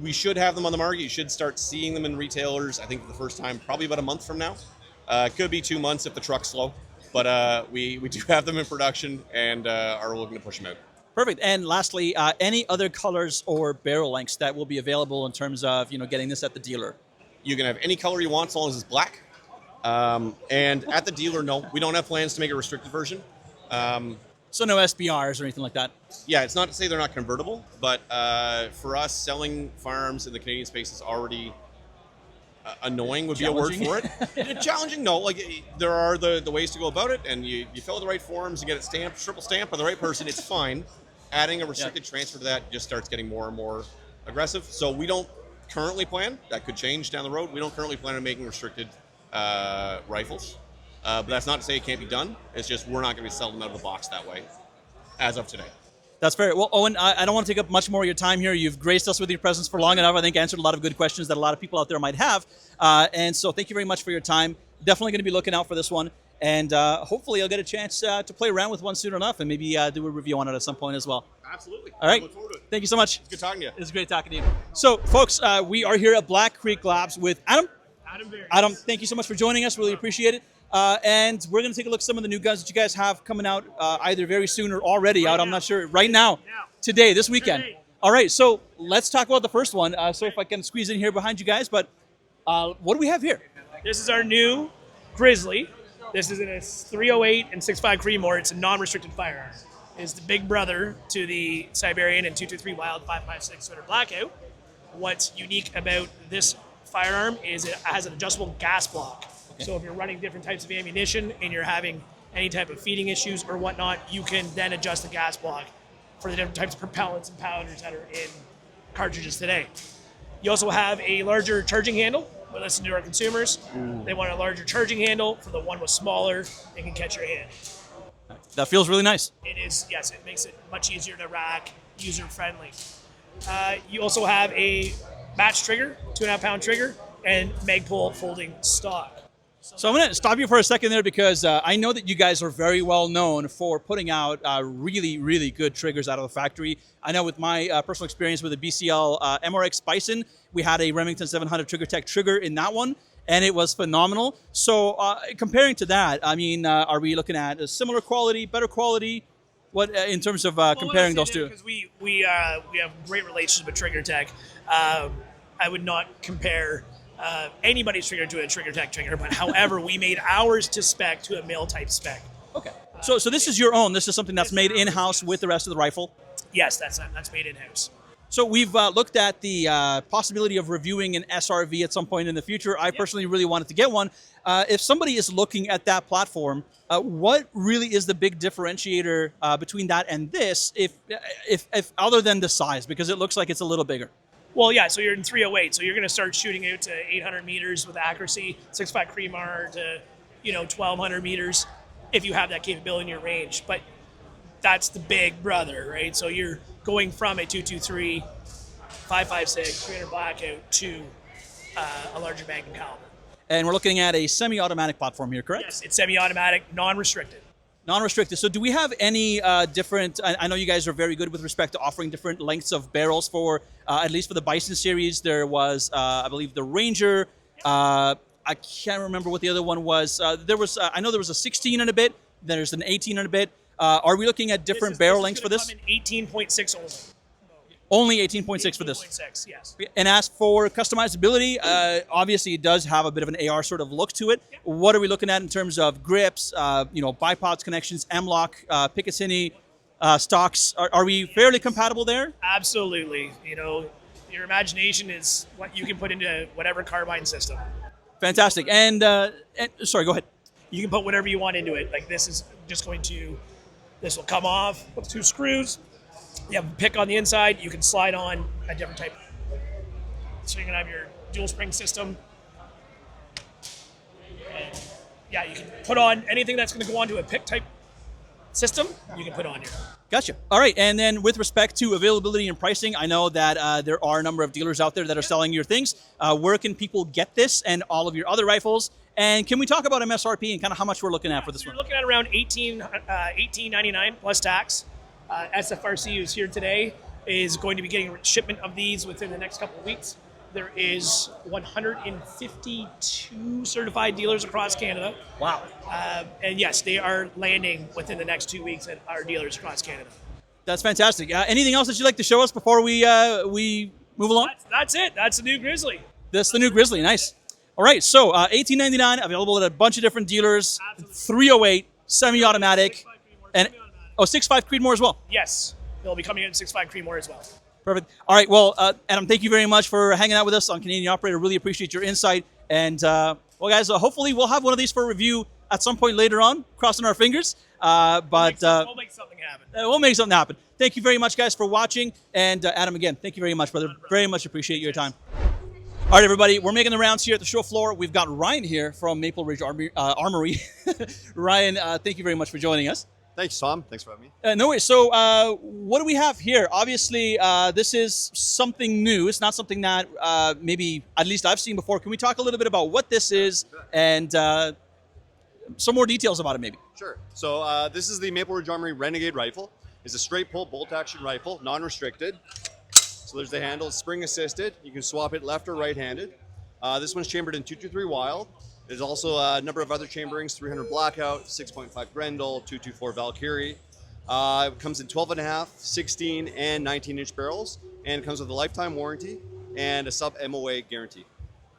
We should have them on the market. You should start seeing them in retailers, I think, for the first time, probably about a month from now. Could be 2 months if the truck's slow. But we do have them in production and are looking to push them out. Perfect. And lastly, any other colors or barrel lengths that will be available in terms of getting this at the dealer? You can have any color you want as long as it's black. And at the dealer, no, we don't have plans to make a restricted version. So no SBRs or anything like that? Yeah, it's not to say they're not convertible, but for us, selling firearms in the Canadian space is already annoying would be a word for it. Challenging, no. Like there are the ways to go about it, and you fill out the right forms and get it stamped, triple stamped by the right person, it's fine. Adding a restricted transfer to that just starts getting more and more aggressive. So we don't currently plan, that could change down the road, we don't currently plan on making restricted rifles. But that's not to say it can't be done. It's just we're not going to be selling them out of the box that way as of today. That's fair. Well, Owen, I don't want to take up much more of your time here. You've graced us with your presence for long enough. I think answered a lot of good questions that a lot of people out there might have. And so thank you very much for your time. Definitely going to be looking out for this one. And hopefully I'll get a chance to play around with one soon enough and maybe do a review on it at some point as well. Absolutely. All right. I look forward to it. Thank you so much. It's good talking to you. It was great talking to you. So, folks, we are here at Blackcreek Labs with Adam. Adam, thank you so much for joining us. Really appreciate it. And we're going to take a look at some of the new guns that you guys have coming out either very soon or already out. I'm not sure. Right now. Today, this weekend. All right, so let's talk about the first one. So if I can squeeze in here behind you guys, but what do we have here? This is our new Grizzly. This is in a 308 and 6.5 Creedmoor. It's a non-restricted firearm. It's the big brother to the Siberian and 223 Wild 5.56 Sweater Blackout. What's unique about this firearm is it has an adjustable gas block. Okay. So if you're running different types of ammunition and you're having any type of feeding issues or whatnot, you can then adjust the gas block for the different types of propellants and powders that are in cartridges today. You also have a larger charging handle. We listen to our consumers. They want a larger charging handle. For the one with smaller, they can catch your hand. That feels really nice. It is, yes, it makes it much easier to rack, user-friendly. You also have a match trigger, 2.5 pound trigger. and Magpul folding stock. So I'm going to stop you for a second there because I know that you guys are very well known for putting out really, really good triggers out of the factory. I know with my personal experience with the BCL MRX Bison, we had a Remington 700 Trigger Tech trigger in that one, and it was phenomenal. So comparing to that, I mean, are we looking at a similar quality, better quality? What in terms of comparing those two? Because we have a great relationship with Trigger Tech. I would not compare anybody's trigger to a Trigger Tech trigger, but however, we made ours to spec to a mill type spec. Okay. So this is your own. This is something that's made in-house with the rest of the rifle? Yes, that's made in-house. So we've looked at the possibility of reviewing an SRV at some point in the future. I personally really wanted to get one. If somebody is looking at that platform, what really is the big differentiator between that and this, if other than the size, because it looks like it's a little bigger? Well, yeah, so you're in 308, so you're going to start shooting out to 800 meters with accuracy, 6.5 Creamar to 1,200 meters if you have that capability in your range. But that's the big brother, right? So you're going from a 223, 5.56, 300 blackout to a larger Magnum caliber. And we're looking at a semi-automatic platform here, correct? Yes, it's semi-automatic, non-restricted. Non-restricted. So do we have any different, I know you guys are very good with respect to offering different lengths of barrels for, at least for the Bison series, there was, I believe, the Ranger. I can't remember what the other one was. There was, I know there was a 16 and a bit, there's an 18 and a bit. Are we looking at different barrel lengths for this? Come in 18.6 only. Only 18.6 for this. 18.6, yes. And as for customizability, obviously it does have a bit of an AR sort of look to it. Yep. What are we looking at in terms of grips, bipods connections, M-LOK, Picatinny, stocks? Are we fairly compatible there? Absolutely. Your imagination is what you can put into whatever carbine system. Fantastic. And sorry, go ahead. You can put whatever you want into it. Like this will come off with 2 screws. You have a pick on the inside. You can slide on a different type. So you're going to have your dual spring system. And yeah, you can put on anything that's going to go onto a pick type system, you can put on here. Gotcha. All right. And then with respect to availability and pricing, I know that there are a number of dealers out there that are selling your things. Where can people get this and all of your other rifles? And can we talk about MSRP and kind of how much we're looking at for this one? We're looking at around $18.99 plus tax. SFRC, who's here today, is going to be getting a shipment of these within the next couple of weeks. There is 152 certified dealers across Canada. Wow. And yes, they are landing within the next 2 weeks at our dealers across Canada. That's fantastic. Anything else that you'd like to show us before we move along? That's it. That's the new Grizzly. That's the new Grizzly. Nice. All right. So $18.99, available at a bunch of different dealers. Absolutely. 308, semi-automatic. And 6.5 Creedmoor as well? Yes. They'll be coming in 6.5 Creedmoor as well. Perfect. All right. Well, Adam, thank you very much for hanging out with us on Canadian Operator. Really appreciate your insight. And, well, guys, hopefully we'll have one of these for review at some point later on, crossing our fingers. But we'll make something happen. We'll make something happen. Thank you very much, guys, for watching. And, Adam, again, thank you very much, brother. Very much appreciate your time. All right, everybody, we're making the rounds here at the show floor. We've got Ryan here from Maple Ridge Armoury. Ryan, thank you very much for joining us. Thanks, Tom. Thanks for having me. No worries. So what do we have here? Obviously, this is something new. It's not something that maybe at least I've seen before. Can we talk a little bit about what this is and some more details about it maybe? Sure. So this is the Maple Ridge Armoury Renegade rifle. It's a straight pull bolt action rifle, non-restricted. So there's the handle, spring assisted. You can swap it left or right-handed. This one's chambered in 223 Wild. There's also a number of other chamberings, 300 Blackout, 6.5 Grendel, 224 Valkyrie. It comes in 12.5, 16, and 19-inch barrels, and comes with a lifetime warranty and a sub-MOA guarantee.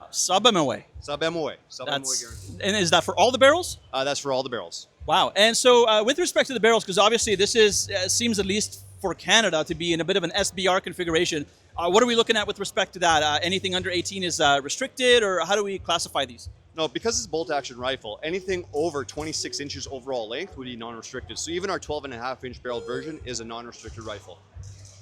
Sub-MOA? Sub-MOA. Sub-MOA guarantee. And is that for all the barrels? That's for all the barrels. Wow. And so with respect to the barrels, because obviously this is seems at least for Canada to be in a bit of an SBR configuration, what are we looking at with respect to that? Anything under 18 is restricted, or how do we classify these? No, because it's a bolt-action rifle, anything over 26 inches overall length would be non-restricted. So even our 12.5-inch barrel version is a non-restricted rifle.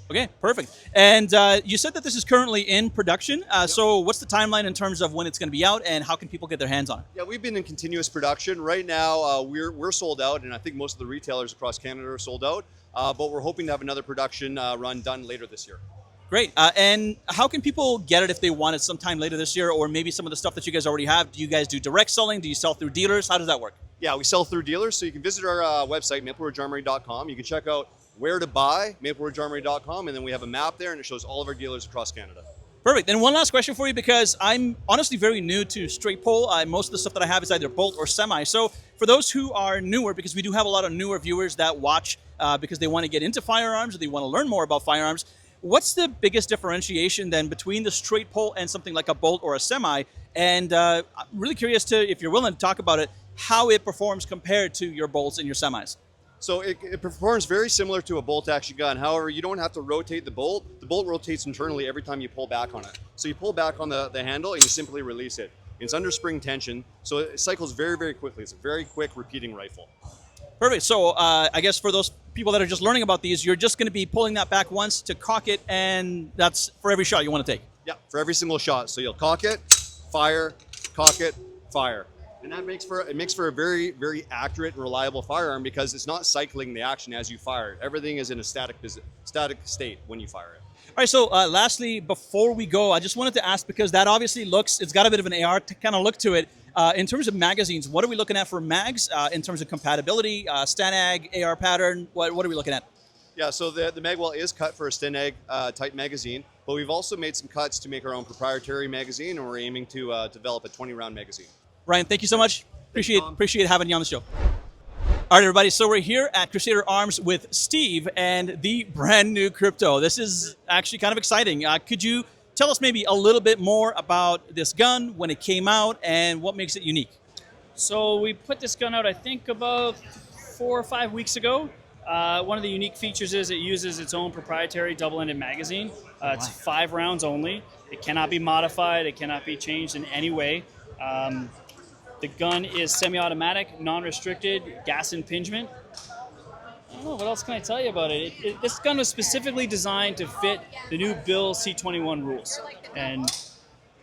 Okay, perfect. And you said that this is currently in production. Yep. So what's the timeline in terms of when it's going to be out, and how can people get their hands on it? Yeah, we've been in continuous production. Right now, we're sold out, and I think most of the retailers across Canada are sold out. But we're hoping to have another production run done later this year. Great. And how can people get it if they want it sometime later this year, or maybe some of the stuff that you guys already have? Do you guys do direct selling? Do you sell through dealers? How does that work? Yeah, we sell through dealers, so you can visit our website, mapleridgearmory.com. You can check out where to buy, mapleridgearmory.com, and then we have a map there, and it shows all of our dealers across Canada. Perfect. And one last question for you, because I'm honestly very new to straight pull. Most of the stuff that I have is either bolt or semi. So for those who are newer, because we do have a lot of newer viewers that watch because they want to get into firearms or they want to learn more about firearms, what's the biggest differentiation then between the straight pull and something like a bolt or a semi? And I'm really curious to, if you're willing to talk about it, how it performs compared to your bolts and your semis. So it performs very similar to a bolt action gun. However, you don't have to rotate the bolt. The bolt rotates internally every time you pull back on it. So you pull back on the handle and you simply release it. It's under spring tension, so it cycles very, very quickly. It's a very quick repeating rifle. Perfect. So I guess for those people that are just learning about these, you're just going to be pulling that back once to cock it, and that's for every shot you want to take. Yeah, for every single shot. So you'll cock it, fire, fire. And that makes for a very, very accurate and reliable firearm because it's not cycling the action as you fire it. Everything is in a static state when you fire it. All right, so lastly, before we go, I just wanted to ask, because that obviously it's got a bit of an AR kind of look to it. In terms of magazines, what are we looking at for mags in terms of compatibility, STANAG, AR pattern? What are we looking at? Yeah, so the magwell is cut for a STANAG type magazine, but we've also made some cuts to make our own proprietary magazine, and we're aiming to develop a 20-round magazine. Ryan, thank you so much. Appreciate having you on the show. All right, everybody. So we're here at Crusader Arms with Steve and the brand new Crypto. This is actually kind of exciting. Could you tell us maybe a little bit more about this gun, when it came out, and what makes it unique? So we put this gun out, I think, about 4 or 5 weeks ago. One of the unique features is it uses its own proprietary double-ended magazine. It's 5 rounds only. It cannot be modified. It cannot be changed in any way. The gun is semi-automatic, non-restricted, gas impingement. I don't know, what else can I tell you about it? This gun was specifically designed to fit the new Bill C-21 rules. And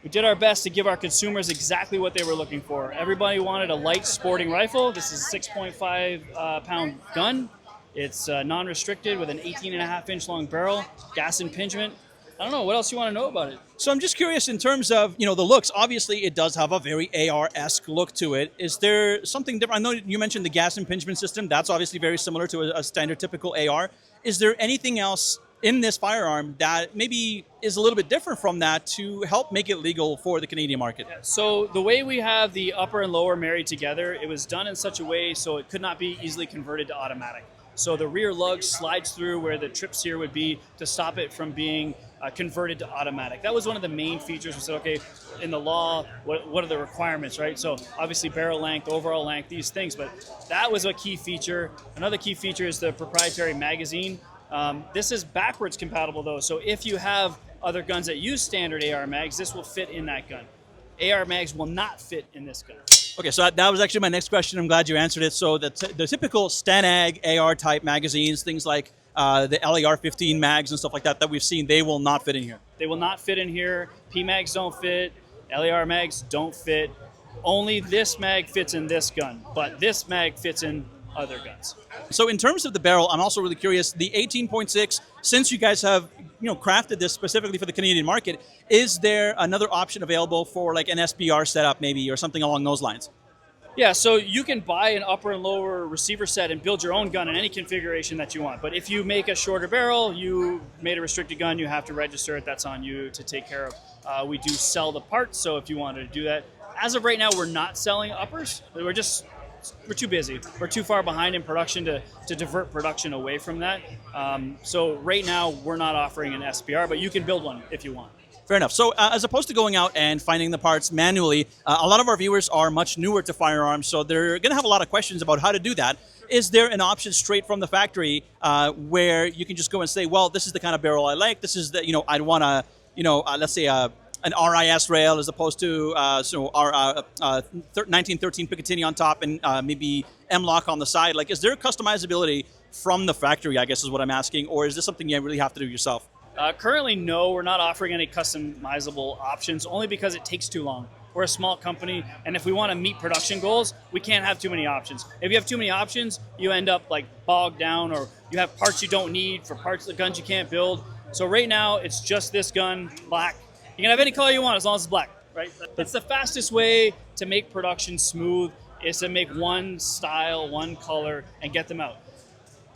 we did our best to give our consumers exactly what they were looking for. Everybody wanted a light sporting rifle. This is a 6.5 pound gun. It's non-restricted with an 18.5-inch long barrel, gas impingement. I don't know, what else you want to know about it? So I'm just curious in terms of, the looks. Obviously, it does have a very AR-esque look to it. Is there something different? I know you mentioned the gas impingement system. That's obviously very similar to a standard typical AR. Is there anything else in this firearm that maybe is a little bit different from that to help make it legal for the Canadian market? So the way we have the upper and lower married together, it was done in such a way so it could not be easily converted to automatic. So the rear lug slides through where the trip sear would be to stop it from being converted to automatic. That was one of the main features. We said, okay, in the law, what are the requirements, right? So obviously barrel length, overall length, these things, but that was a key feature. Another key feature is the proprietary magazine. This is backwards compatible though, so if you have other guns that use standard AR mags, this will fit in that gun. AR mags will not fit in this gun. Okay, so that was actually my next question. I'm glad you answered it. So the typical STANAG AR type magazines, things like the LAR-15 mags and stuff like that we've seen, they will not fit in here. They will not fit in here. P mags don't fit. LAR mags don't fit. Only this mag fits in this gun, but this mag fits in other guns. So in terms of the barrel, I'm also really curious, the 18.6, since you guys have crafted this specifically for the Canadian market, is there another option available for like an SBR setup maybe or something along those lines? Yeah, so you can buy an upper and lower receiver set and build your own gun in any configuration that you want. But if you make a shorter barrel, you made a restricted gun, you have to register it. That's on you to take care of. We do sell the parts, so if you wanted to do that. As of right now, we're not selling uppers. We're too busy. We're too far behind in production to divert production away from that. So right now, we're not offering an SBR, but you can build one if you want. Fair enough. So as opposed to going out and finding the parts manually, a lot of our viewers are much newer to firearms, so they're going to have a lot of questions about how to do that. Is there an option straight from the factory where you can just go and say, well, this is the kind of barrel I like. This is the, I'd want a, let's say an RIS rail as opposed to our 1913 Picatinny on top and maybe M-lock on the side. Like, is there customizability from the factory, I guess is what I'm asking, or is this something you really have to do yourself? Currently, no, we're not offering any customizable options, only because it takes too long. We're a small company, and if we want to meet production goals, we can't have too many options. If you have too many options, you end up like bogged down, or you have parts you don't need for parts of the guns you can't build. So right now, it's just this gun, black. You can have any color you want as long as it's black, right? It's the fastest way to make production smooth is to make one style, one color, and get them out.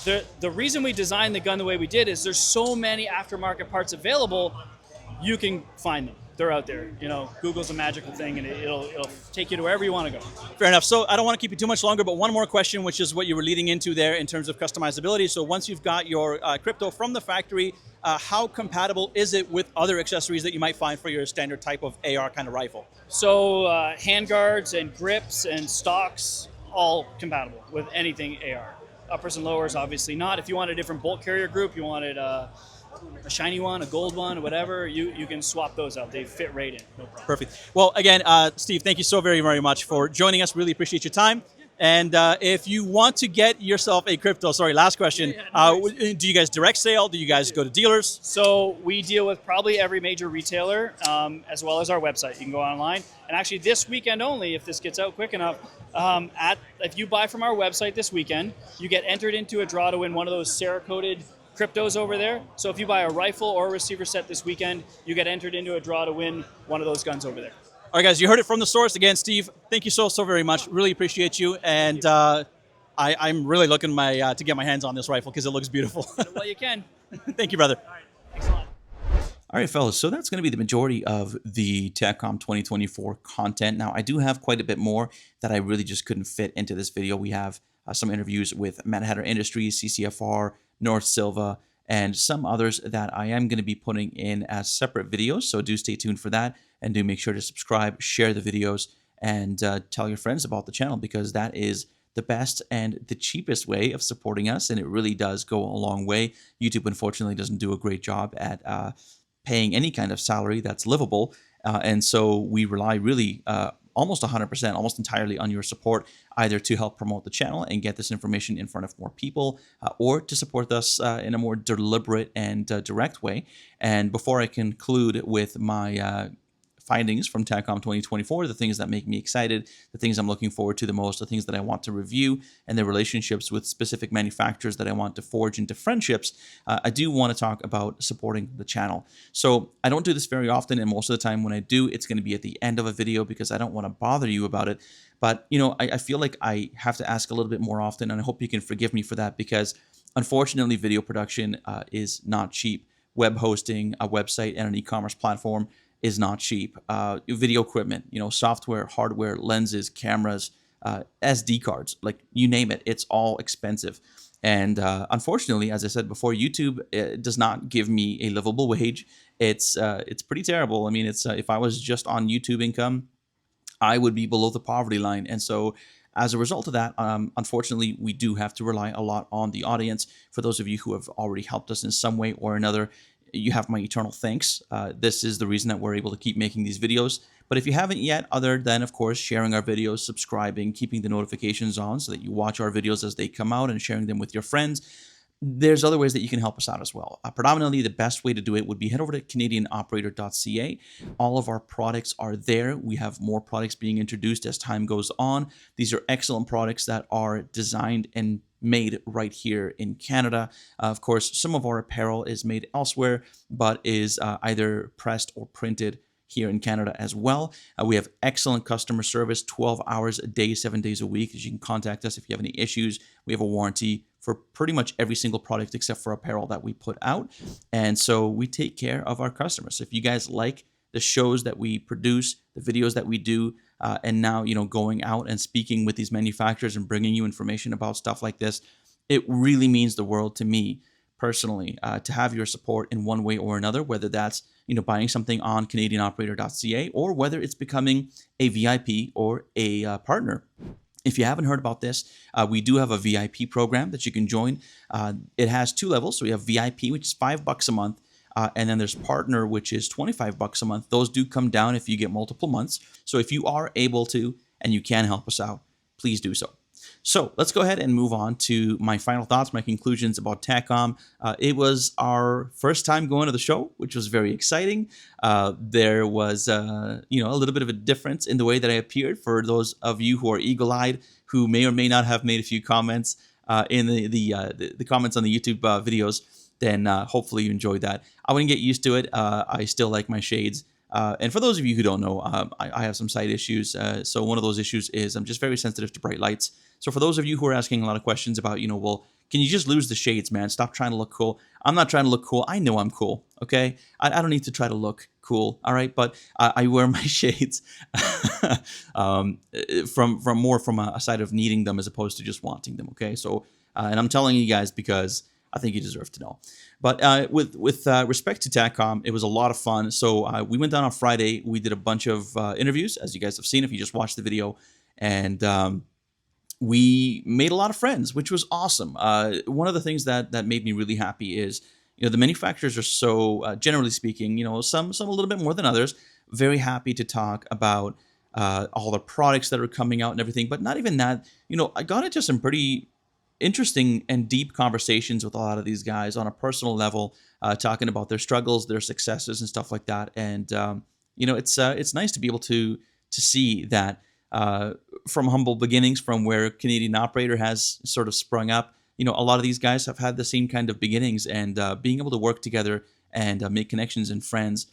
The reason we designed the gun the way we did is there's so many aftermarket parts available, you can find them. They're out there. You know, Google's a magical thing, and it'll take you to wherever you want to go. Fair enough. So I don't want to keep you too much longer, but one more question, which is what you were leading into there in terms of customizability. So once you've got your crypto from the factory, how compatible is it with other accessories that you might find for your standard type of AR kind of rifle? So handguards and grips and stocks, all compatible with anything AR. Uppers and lowers, obviously not. If you want a different bolt carrier group, you wanted a shiny one, a gold one, whatever, you can swap those out. They fit right in. No problem. Perfect. Well, again, Steve, thank you so very, very much for joining us. Really appreciate your time. And if you want to get yourself a crypto, sorry, last question. Do you guys direct sale? Do you guys go to dealers? So we deal with probably every major retailer, as well as our website. You can go online. And actually this weekend only, if this gets out quick enough, if you buy from our website this weekend, you get entered into a draw to win one of those Cerakoted cryptos over there. So if you buy a rifle or a receiver set this weekend, you get entered into a draw to win one of those guns over there. All right, guys, you heard it from the source. Again, Steve, thank you so very much. Really appreciate you. And I'm really looking to get my hands on this rifle because it looks beautiful. Well, you can. Thank you, brother. All right. Thanks a lot. All right, fellas, so that's going to be the majority of the Taccom 2024 content. Now, I do have quite a bit more that I really just couldn't fit into this video. We have some interviews with Mad Hatter Industries, CCFR, North Silva, and some others that I am going to be putting in as separate videos. So do stay tuned for that, and do make sure to subscribe, share the videos, and tell your friends about the channel, because that is the best and the cheapest way of supporting us, and it really does go a long way. YouTube, unfortunately, doesn't do a great job at paying any kind of salary that's livable, and so we rely really almost 100%, almost entirely on your support, either to help promote the channel and get this information in front of more people, or to support us in a more deliberate and direct way. And before I conclude with my findings from Taccom 2024, the things that make me excited, the things I'm looking forward to the most, the things that I want to review, and the relationships with specific manufacturers that I want to forge into friendships, I do want to talk about supporting the channel. So I don't do this very often, and most of the time when I do, it's going to be at the end of a video because I don't want to bother you about it. But, you know, I feel like I have to ask a little bit more often, and I hope you can forgive me for that, because unfortunately, video production is not cheap. Web hosting, a website, and an e-commerce platform is not cheap. Video equipment, you know, software, hardware, lenses, cameras, SD cards, like you name it, it's all expensive. And unfortunately, as I said before, YouTube does not give me a livable wage. It's pretty terrible. I mean, it's if I was just on YouTube income, I would be below the poverty line. And so as a result of that, unfortunately, we do have to rely a lot on the audience. For those of you who have already helped us in some way or another, you have my eternal thanks. This is the reason that we're able to keep making these videos. But if you haven't yet, other than, of course, sharing our videos, subscribing, keeping the notifications on so that you watch our videos as they come out, and sharing them with your friends, there's other ways that you can help us out as well. Predominantly, the best way to do it would be head over to CanadianOperator.ca. All of our products are there. We have more products being introduced as time goes on. These are excellent products that are designed and made right here in Canada. Of course, some of our apparel is made elsewhere, but is either pressed or printed here in Canada as well. We have excellent customer service, 12 hours a day, 7 days a week. You can contact us if you have any issues. We have a warranty for pretty much every single product except for apparel that we put out. And so we take care of our customers. So if you guys like the shows that we produce, the videos that we do, and now, you know, going out and speaking with these manufacturers and bringing you information about stuff like this, it really means the world to me personally to have your support in one way or another, whether that's, you know, buying something on CanadianOperator.ca, or whether it's becoming a VIP or a partner. If you haven't heard about this, we do have a VIP program that you can join. It has two levels. So we have VIP, which is $5 a month. And then there's partner, which is $25 a month. Those do come down if you get multiple months. So if you are able to and you can help us out, please do so. So let's go ahead and move on to my final thoughts, my conclusions about Taccom. It was our first time going to the show, which was very exciting. There was, you know, a little bit of a difference in the way that I appeared. For those of you who are eagle-eyed, who may or may not have made a few comments in the comments on the YouTube videos. then hopefully you enjoyed that. I wouldn't get used to it. I still like my shades. And for those of you who don't know, I have some sight issues. So one of those issues is I'm just very sensitive to bright lights. So for those of you who are asking a lot of questions about, well, can you just lose the shades, man? Stop trying to look cool. I'm not trying to look cool. I know I'm cool, okay? I don't need to try to look cool, all right? But I wear my shades from a side of needing them as opposed to just wanting them, okay? So, and I'm telling you guys because I think you deserve to know. But with respect to Taccom, it was a lot of fun. So we went down on Friday. We did a bunch of interviews, as you guys have seen if you just watched the video. And we made a lot of friends, which was awesome. One of the things that made me really happy is, the manufacturers are so, generally speaking, some a little bit more than others, very happy to talk about all the products that are coming out and everything. But not even that, I got into some pretty interesting and deep conversations with a lot of these guys on a personal level, talking about their struggles, their successes, and stuff like that. And it's nice to be able to see that from humble beginnings, from where CanadianOperator has sort of sprung up. A lot of these guys have had the same kind of beginnings, and being able to work together and make connections and friends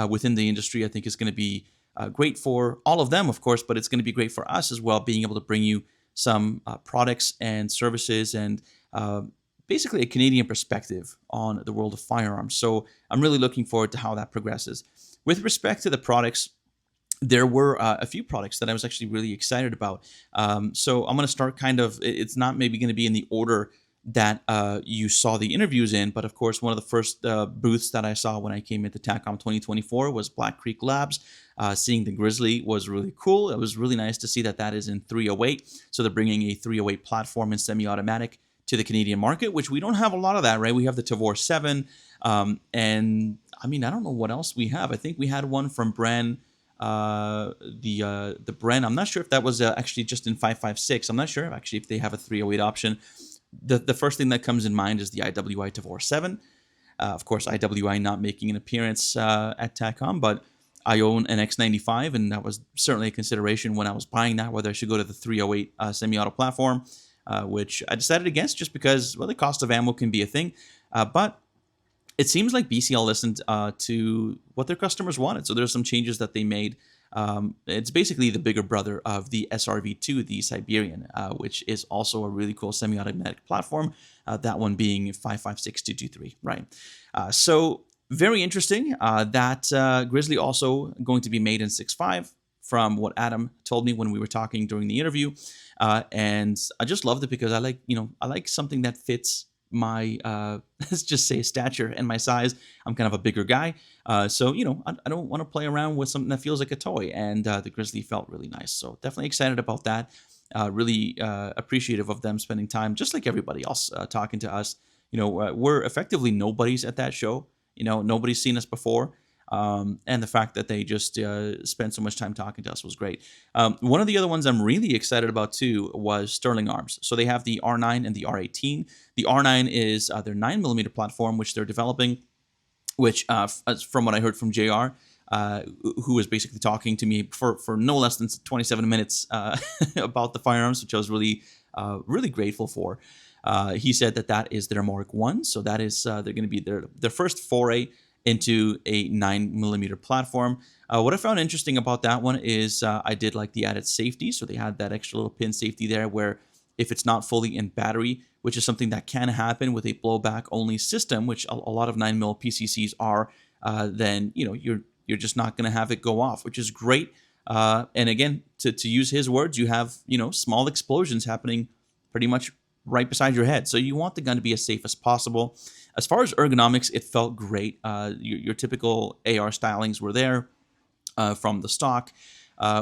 within the industry, I think is going to be great for all of them, of course, but it's going to be great for us as well, being able to bring you some products and services and basically a Canadian perspective on the world of firearms. So I'm really looking forward to how that progresses. With respect to the products, there were a few products that I was actually really excited about. So I'm going to start it's not maybe going to be in the order that you saw the interviews in, but of course, one of the first booths that I saw when I came into Taccom 2024 was Blackcreek Labs. Seeing the Grizzly was really cool. It was really nice to see that is in 308. So they're bringing a 308 platform and semi-automatic to the Canadian market, which we don't have a lot of that, right? We have the Tavor 7, and I mean, I don't know what else we have. I think we had one from Bren, the Bren. I'm not sure if that was actually just in 5.56. I'm not sure actually if they have a 308 option. The first thing that comes in mind is the IWI Tavor 7. Of course, IWI not making an appearance at Taccom, but I own an X95, and that was certainly a consideration when I was buying that, whether I should go to the 308 semi-auto platform, which I decided against just because, well, the cost of ammo can be a thing. But it seems like BCL listened to what their customers wanted. So there's some changes that they made. It's basically the bigger brother of the SRV2, the Siberian, which is also a really cool semi-automatic platform. That one being 5.56 right? So very interesting. That Grizzly also going to be made in 6.5 from what Adam told me when we were talking during the interview. And I just loved it because I like something that fits my, let's just say, stature and my size. I'm kind of a bigger guy. So, I don't want to play around with something that feels like a toy. And the Grizzly felt really nice. So definitely excited about that. Really appreciative of them spending time, just like everybody else, talking to us. We're effectively nobodies at that show. Nobody's seen us before. And the fact that they just spent so much time talking to us was great. One of the other ones I'm really excited about too was Sterling Arms. So they have the R9 and the R18. The R9 is their 9mm platform, which they're developing, which from what I heard from JR, who was basically talking to me for no less than 27 minutes about the firearms, which I was really, really grateful for. He said that is their Mark 1. So that is, they're going to be their first foray into a 9mm platform. What I found interesting about that one is I did like the added safety. So they had that extra little pin safety there where if it's not fully in battery, which is something that can happen with a blowback only system, which a lot of 9mm PCCs are, then you're just not going to have it go off, which is great. And again, to use his words, you have small explosions happening pretty much right beside your head. So you want the gun to be as safe as possible. As far as ergonomics, it felt great. Your typical AR stylings were there from the stock,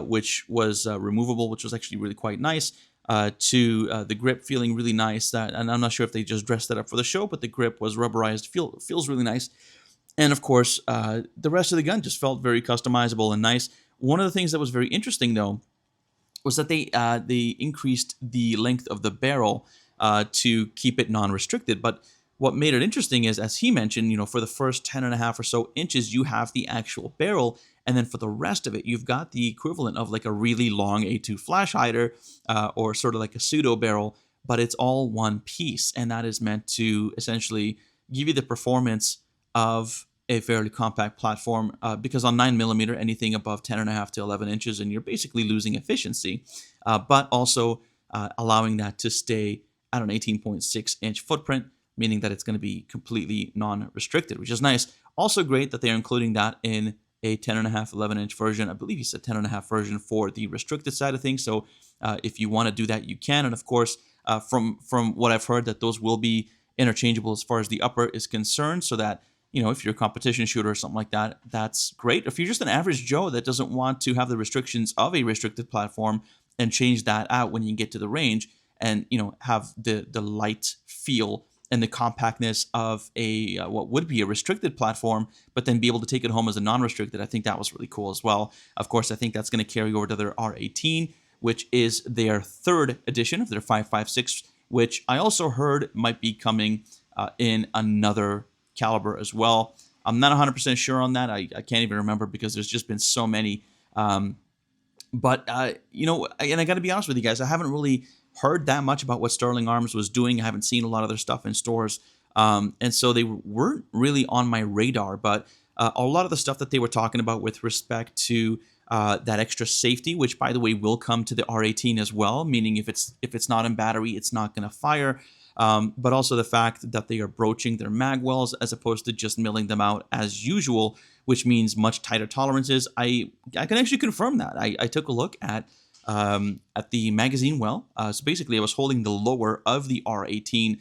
which was removable, which was actually really quite nice, to the grip feeling really nice. And I'm not sure if they just dressed that up for the show, but the grip was rubberized, feels really nice. And of course, the rest of the gun just felt very customizable and nice. One of the things that was very interesting, though, was that they increased the length of the barrel to keep it non-restricted. But what made it interesting is, as he mentioned, for the first 10.5 or so inches, you have the actual barrel. And then for the rest of it, you've got the equivalent of like a really long A2 flash hider or sort of like a pseudo barrel, but it's all one piece. And that is meant to essentially give you the performance of a fairly compact platform, because on 9mm, anything above 10.5 to 11 inches, and you're basically losing efficiency, but also allowing that to stay at an 18.6-inch footprint, meaning that it's going to be completely non-restricted, which is nice. Also great that they're including that in a 10.5, 11-inch version. I believe you said 10.5 version for the restricted side of things. So if you want to do that, you can. And of course, from what I've heard, that those will be interchangeable as far as the upper is concerned, so that, you know, if you're a competition shooter or something like that, that's great. If you're just an average Joe that doesn't want to have the restrictions of a restricted platform and change that out when you get to the range, and, you know, have the light feel and the compactness of a what would be a restricted platform, but then be able to take it home as a non-restricted, I think that was really cool as well. Of course, I think that's going to carry over to their R18, which is their third edition of their 5.56, which I also heard might be coming in another caliber as well. I'm not 100% sure on that. I can't even remember because there's just been so many. But you know, and I got to be honest with you guys, I haven't really heard that much about what Sterling Arms was doing. I haven't seen a lot of their stuff in stores. And so they weren't really on my radar, but a lot of the stuff that they were talking about with respect to that extra safety, which by the way will come to the R18 as well, meaning if it's not in battery, it's not going to fire. But also the fact that they are broaching their mag wells as opposed to just milling them out as usual, which means much tighter tolerances. I can actually confirm that. I took a look at the magazine well. So basically I was holding the lower of the R18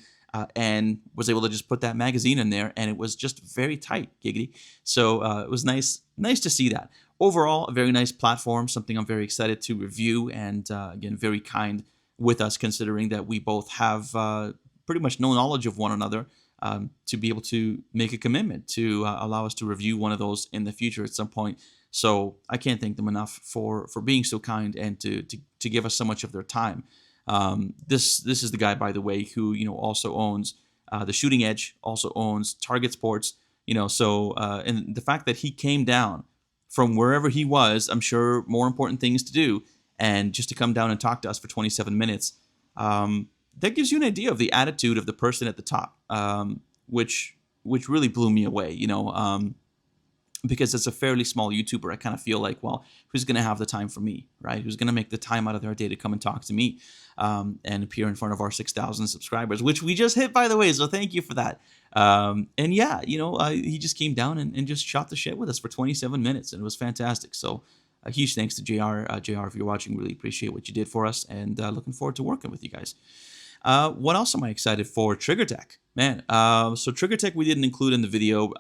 and was able to just put that magazine in there, and it was just very tight, giggity. So it was nice to see that. Overall, a very nice platform, something I'm very excited to review, and again, very kind with us, considering that we both have pretty much no knowledge of one another, to be able to make a commitment to allow us to review one of those in the future at some point. So I can't thank them enough for being so kind and to give us so much of their time. This is the guy, by the way, who, you know, also owns the Shooting Edge, also owns Target Sports, you know. So and the fact that he came down from wherever he was, I'm sure more important things to do, and just to come down and talk to us for 27 minutes, that gives you an idea of the attitude of the person at the top, which really blew me away, you know. Because it's a fairly small YouTuber, I kind of feel like, well, who's going to have the time for me, right? Who's going to make the time out of their day to come and talk to me and appear in front of our 6,000 subscribers, which we just hit, by the way, so thank you for that. And yeah, you know, he just came down and just shot the shit with us for 27 minutes, and it was fantastic. So a huge thanks to JR. JR, if you're watching, really appreciate what you did for us, and looking forward to working with you guys. What else am I excited for? Trigger Tech, man. So Trigger Tech we didn't include in the video.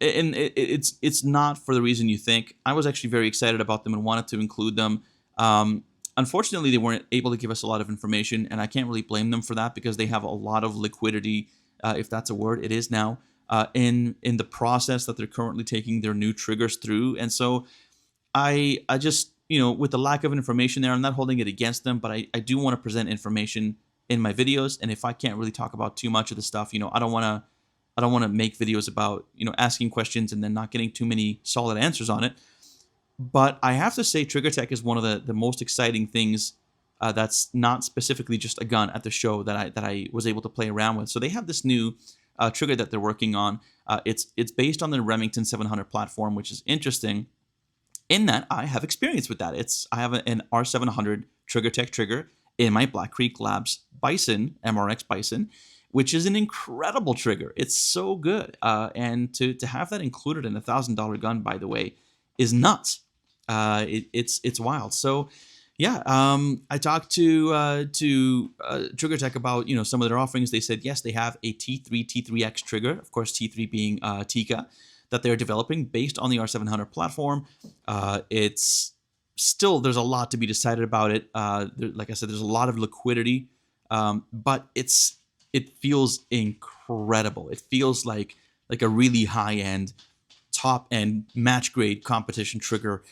And it's not for the reason you think. I was actually very excited about them and wanted to include them. Unfortunately, they weren't able to give us a lot of information, and I can't really blame them for that, because they have a lot of liquidity, if that's a word, it is now, in the process that they're currently taking their new triggers through. And so I just, you know, with the lack of information there, I'm not holding it against them, but I do want to present information in my videos. And if I can't really talk about too much of the stuff, you know, I don't want to make videos about, you know, asking questions and then not getting too many solid answers on it. But I have to say Trigger Tech is one of the most exciting things that's not specifically just a gun at the show that I was able to play around with. So they have this new trigger that they're working on. It's based on the Remington 700 platform, which is interesting in that I have experience with that. I have an R700 Trigger Tech trigger in my Blackcreek Labs Bison, MRX Bison, which is an incredible trigger. It's so good. And to have that included in a $1,000 gun, by the way, is nuts. It's wild. So yeah, I talked to Trigger Tech about, you know, some of their offerings. They said, yes, they have a T3, T3X trigger, of course, T3 being Tikka, that they're developing based on the R700 platform. It's still, there's a lot to be decided about it. Like I said, there's a lot of liquidity, but it feels incredible. It feels like a really high-end, top-end, match-grade competition trigger.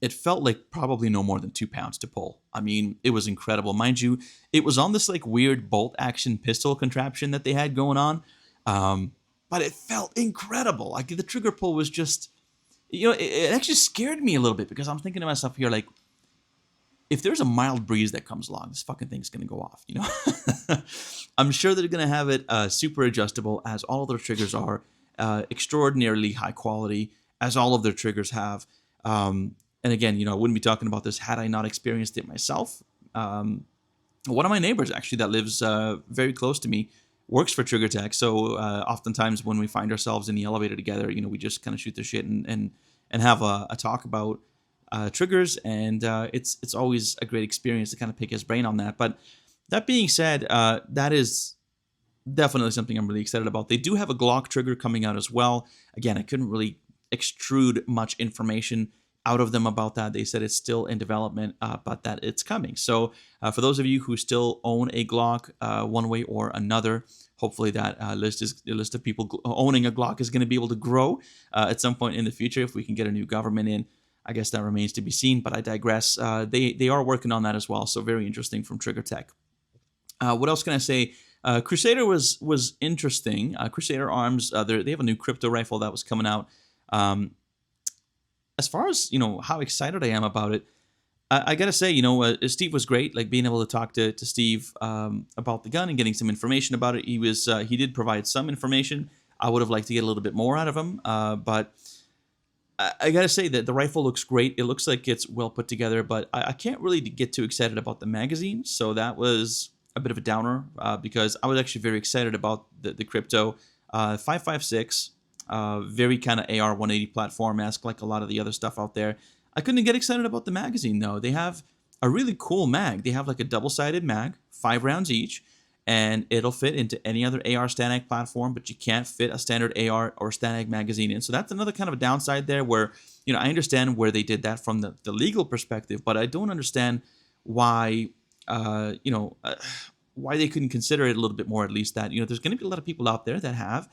It felt like probably no more than 2 pounds to pull. I mean, it was incredible. Mind you, it was on this like weird bolt-action pistol contraption that they had going on, but it felt incredible. Like the trigger pull was just, you know, it actually scared me a little bit, because I'm thinking to myself here, like, if there's a mild breeze that comes along, this fucking thing's going to go off, you know? I'm sure they're going to have it super adjustable, as all of their triggers are, extraordinarily high quality, as all of their triggers have. And again, you know, I wouldn't be talking about this had I not experienced it myself. One of my neighbors, actually, that lives very close to me, works for Trigger Tech. So oftentimes when we find ourselves in the elevator together, you know, we just kind of shoot the shit and have a talk about triggers, and it's always a great experience to kind of pick his brain on that. But that being said, that is definitely something I'm really excited about. They do have a Glock trigger coming out as well. Again, I couldn't really extrude much information out of them about that. They said it's still in development, but that it's coming. So for those of you who still own a Glock one way or another, hopefully that the list of people owning a Glock is going to be able to grow at some point in the future if we can get a new government in. I guess that remains to be seen, but I digress. They are working on that as well, so very interesting from Trigger Tech. What else can I say? Crusader was interesting. Crusader Arms, they have a new crypto rifle that was coming out. As far as, you know, how excited I am about it, I gotta say, you know, Steve was great. Like, being able to talk to Steve about the gun and getting some information about it. He did provide some information. I would have liked to get a little bit more out of him, but I gotta say that the rifle looks great. It looks like it's well put together, but I can't really get too excited about the magazine. So that was a bit of a downer because I was actually very excited about the crypto 5.56. Very kind of AR 180 platform-esque, like a lot of the other stuff out there. I couldn't get excited about the magazine, though. They have a really cool mag. They have like a double-sided mag, 5 rounds each, and it'll fit into any other AR STANAG platform, but you can't fit a standard AR or STANAG magazine in. So that's another kind of a downside there where, you know, I understand where they did that from the legal perspective, but I don't understand why, why they couldn't consider it a little bit more, at least that, you know, there's going to be a lot of people out there that have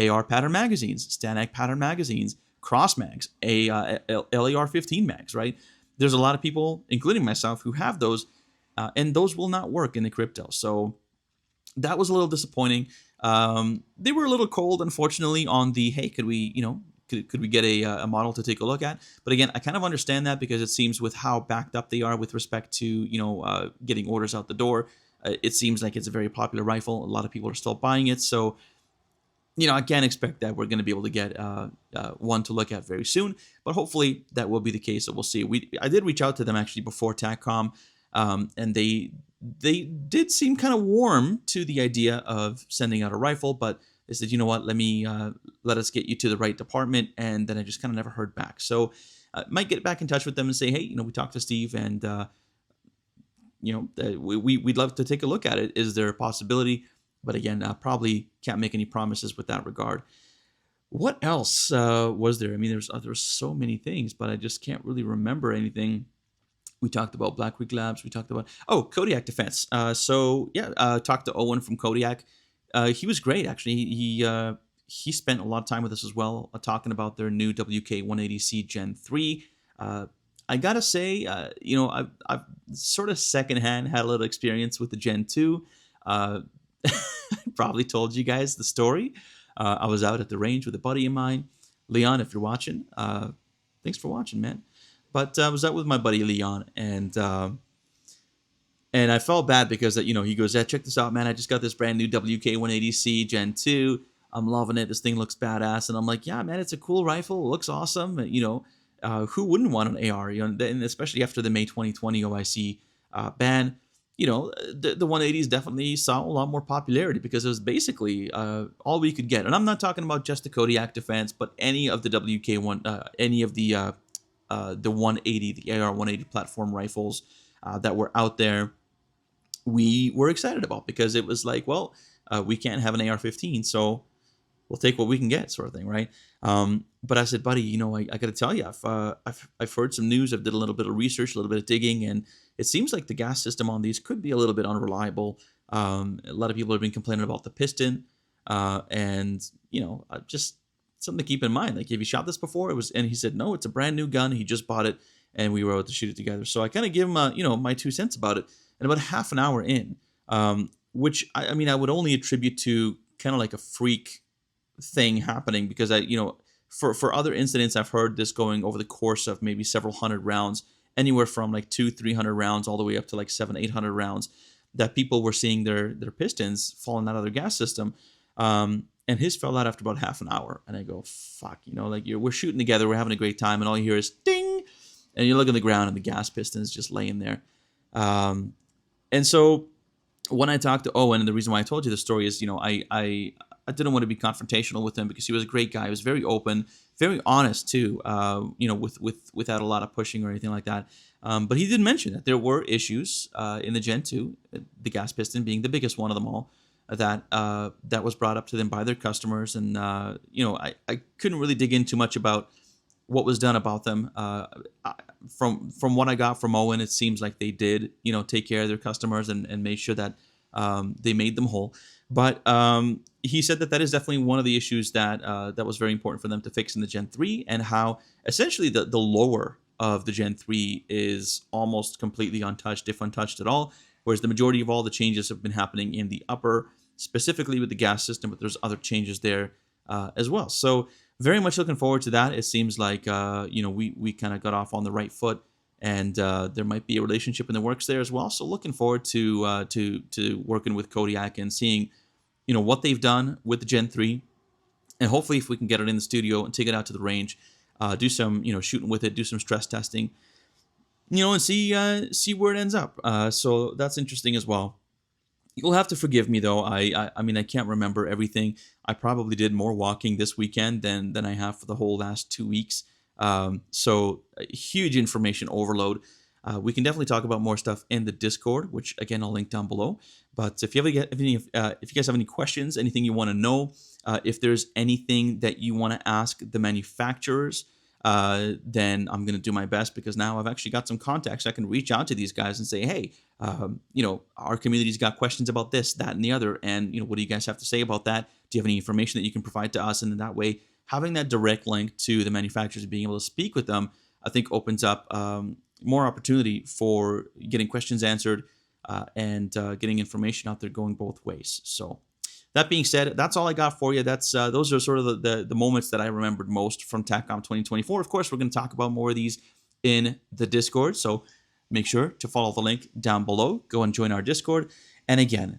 AR pattern magazines, STANAG pattern magazines, cross mags, LAR 15 mags, right? There's a lot of people, including myself, who have those, and those will not work in the crypto. So that was a little disappointing. They were a little cold, unfortunately, on the, hey, could we, you know, could we get a model to take a look at? But again, I kind of understand that because it seems with how backed up they are with respect to, you know, getting orders out the door, it seems like it's a very popular rifle. A lot of people are still buying it. So, you know, I can't expect that we're going to be able to get one to look at very soon, but hopefully that will be the case. So we'll see. I did reach out to them actually before Taccom, and they did seem kind of warm to the idea of sending out a rifle, but they said, you know what, let us get you to the right department, and then I just kind of never heard back. So might get back in touch with them and say, hey, you know, we talked to Steve, and you know, we'd love to take a look at it. Is there a possibility? But again, probably can't make any promises with that regard. What else was there? I mean, there's so many things, but I just can't really remember anything. We talked about Blackcreek Labs. We talked about, Kodiak Defence. Talked to Owen from Kodiak. He was great, actually. He spent a lot of time with us as well, talking about their new WK-180C Gen 3. I gotta say, you know, I've sort of secondhand had a little experience with the Gen 2. I probably told you guys the story. I was out at the range with a buddy of mine, Leon. If you're watching, thanks for watching, man. But I was out with my buddy Leon, and I felt bad because you know, he goes, "Yeah, check this out, man. I just got this brand new WK-180C Gen 2. I'm loving it. This thing looks badass." And I'm like, "Yeah, man, it's a cool rifle. It looks awesome. You know, who wouldn't want an AR? You know, and especially after the May 2020 OIC ban." You know, the 180s definitely saw a lot more popularity because it was basically all we could get. And I'm not talking about just the Kodiak Defense, but any of the WK1, any of the 180, the AR 180 platform rifles that were out there, we were excited about because it was like, well, we can't have an AR-15, so we'll take what we can get, sort of thing, right? But I said, buddy, you know, I got to tell you, I've heard some news. I've did a little bit of research, a little bit of digging, and it seems like the gas system on these could be a little bit unreliable. A lot of people have been complaining about the piston, and you know, just something to keep in mind. Like, have you shot this before? And he said, no, it's a brand new gun. He just bought it, and we were able to shoot it together. So I kind of give him, you know, my 2 cents about it. And about half an hour in, which I mean, I would only attribute to kind of like a freak thing happening because you know, for other incidents, I've heard this going over the course of maybe several hundred rounds, anywhere from like 200-300 rounds all the way up to like 700-800 rounds that people were seeing their pistons falling out of their gas system. And his fell out after about half an hour. And I go, fuck, you know, like we're shooting together, we're having a great time, and all you hear is ding, and you look at the ground and the gas piston is just laying there. And so when I talked to Owen, and the reason why I told you the story is, you know, I didn't want to be confrontational with him because he was a great guy. He was very open, very honest too, you know, without a lot of pushing or anything like that. But he did mention that there were issues in the Gen 2, the gas piston being the biggest one of them all, that was brought up to them by their customers. And, you know, I couldn't really dig in too much about what was done about them. From what I got from Owen, it seems like they did, you know, take care of their customers and made sure that they made them whole. But he said that is definitely one of the issues that that was very important for them to fix in the Gen 3, and how essentially the lower of the Gen 3 is almost completely untouched, if untouched at all, whereas the majority of all the changes have been happening in the upper, specifically with the gas system, but there's other changes there as well. So very much looking forward to that. It seems like, you know, we kind of got off on the right foot, and there might be a relationship in the works there as well. So looking forward to working with Kodiak and seeing, you know, what they've done with the Gen 3, and hopefully if we can get it in the studio and take it out to the range, do some, you know, shooting with it, do some stress testing, you know, and see where it ends up. So that's interesting as well. You'll have to forgive me though. I mean, I can't remember everything. I probably did more walking this weekend than I have for the whole last 2 weeks. So huge information overload. We can definitely talk about more stuff in the Discord, which again I'll link down below. But if you guys have any questions, anything you want to know, if there's anything that you want to ask the manufacturers, then I'm going to do my best, because now I've actually got some contacts. I can reach out to these guys and say, hey, you know, our community's got questions about this, that, and the other, and, you know, what do you guys have to say about that? Do you have any information that you can provide to us? And in that way, having that direct link to the manufacturers and being able to speak with them, I think opens up more opportunity for getting questions answered and getting information out there going both ways. So that being said, that's all I got for you. That's those are sort of the moments that I remembered most from Taccom 2024. Of course, we're going to talk about more of these in the Discord, so make sure to follow the link down below. Go and join our Discord. And again,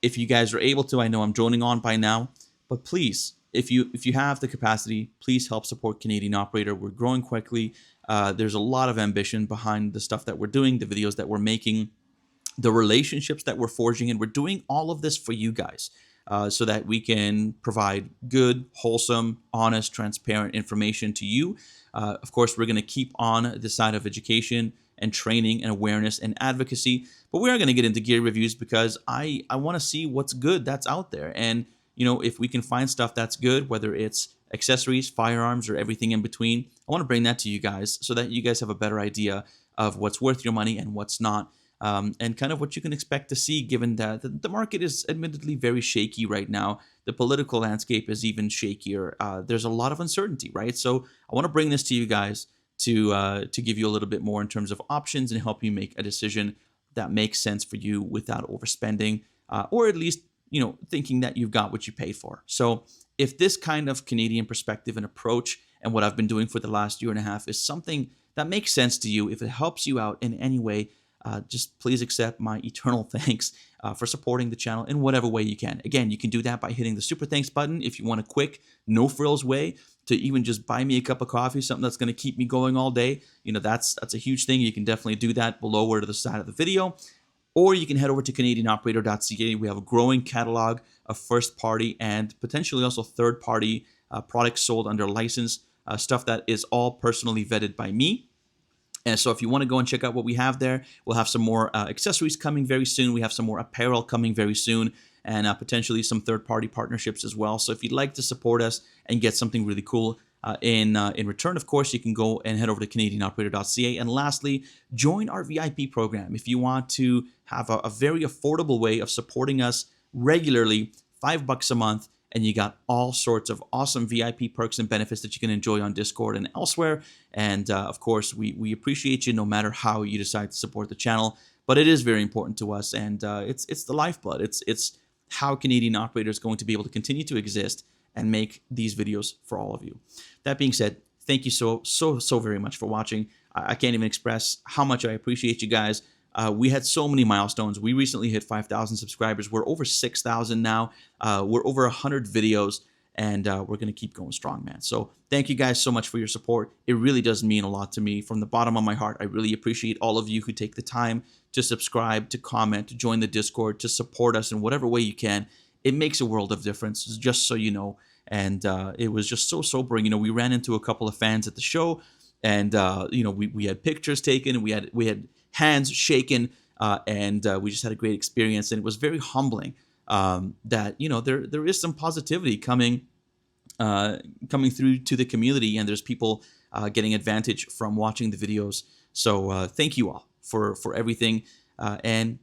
if you guys are able to, I know I'm droning on by now, but please, if you have the capacity, please help support Canadian Operator. We're growing quickly. There's a lot of ambition behind the stuff that we're doing, the videos that we're making, the relationships that we're forging, and we're doing all of this for you guys, so that we can provide good, wholesome, honest, transparent information to you. Of course, we're going to keep on the side of education and training and awareness and advocacy, but we are going to get into gear reviews because I want to see what's good that's out there. And, you know, if we can find stuff that's good, whether it's accessories, firearms, or everything in between, I want to bring that to you guys so that you guys have a better idea of what's worth your money and what's not. And kind of what you can expect to see, given that the market is admittedly very shaky right now. The political landscape is even shakier. There's a lot of uncertainty, right? So I want to bring this to you guys to give you a little bit more in terms of options and help you make a decision that makes sense for you without overspending, or at least, you know, thinking that you've got what you paid for. So if this kind of Canadian perspective and approach and what I've been doing for the last year and a half is something that makes sense to you, if it helps you out in any way, just please accept my eternal thanks for supporting the channel in whatever way you can. Again, you can do that by hitting the super thanks button if you want a quick, no frills way to even just buy me a cup of coffee, something that's going to keep me going all day. You know, that's a huge thing. You can definitely do that below or to the side of the video. Or you can head over to CanadianOperator.ca. We have a growing catalog of first-party and potentially also third-party products sold under license, stuff that is all personally vetted by me. And so if you want to go and check out what we have there, we'll have some more accessories coming very soon. We have some more apparel coming very soon, and potentially some third-party partnerships as well. So if you'd like to support us and get something really cool in return, of course, you can go and head over to CanadianOperator.ca. And lastly, join our VIP program. If you want to have a very affordable way of supporting us regularly, $5 a month, and you got all sorts of awesome VIP perks and benefits that you can enjoy on Discord and elsewhere. And of course, we appreciate you no matter how you decide to support the channel. But it is very important to us, and it's the lifeblood. It's how Canadian Operator is going to be able to continue to exist and make these videos for all of you. That being said, thank you so very much for watching. I can't even express how much I appreciate you guys. We had so many milestones. We recently hit 5,000 subscribers. We're over 6,000 now. We're over 100 videos, and we're going to keep going strong, man. So thank you guys so much for your support. It really does mean a lot to me. From the bottom of my heart, I really appreciate all of you who take the time to subscribe, to comment, to join the Discord, to support us in whatever way you can. It makes a world of difference, just so you know. And it was just so sobering. You know, we ran into a couple of fans at the show, and you know, we had pictures taken, and we had hands shaken, and we just had a great experience. And it was very humbling that, you know, there is some positivity coming through to the community, and there's people getting advantage from watching the videos. So thank you all for everything, and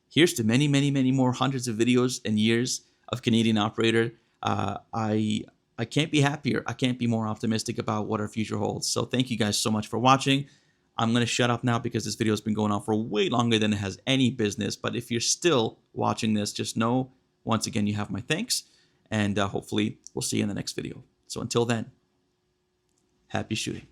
here's to many, many, many more hundreds of videos and years of Canadian Operator. I can't be happier. I can't be more optimistic about what our future holds. So thank you guys so much for watching. I'm going to shut up now because this video has been going on for way longer than it has any business. But if you're still watching this, just know, once again, you have my thanks. And hopefully we'll see you in the next video. So until then, happy shooting.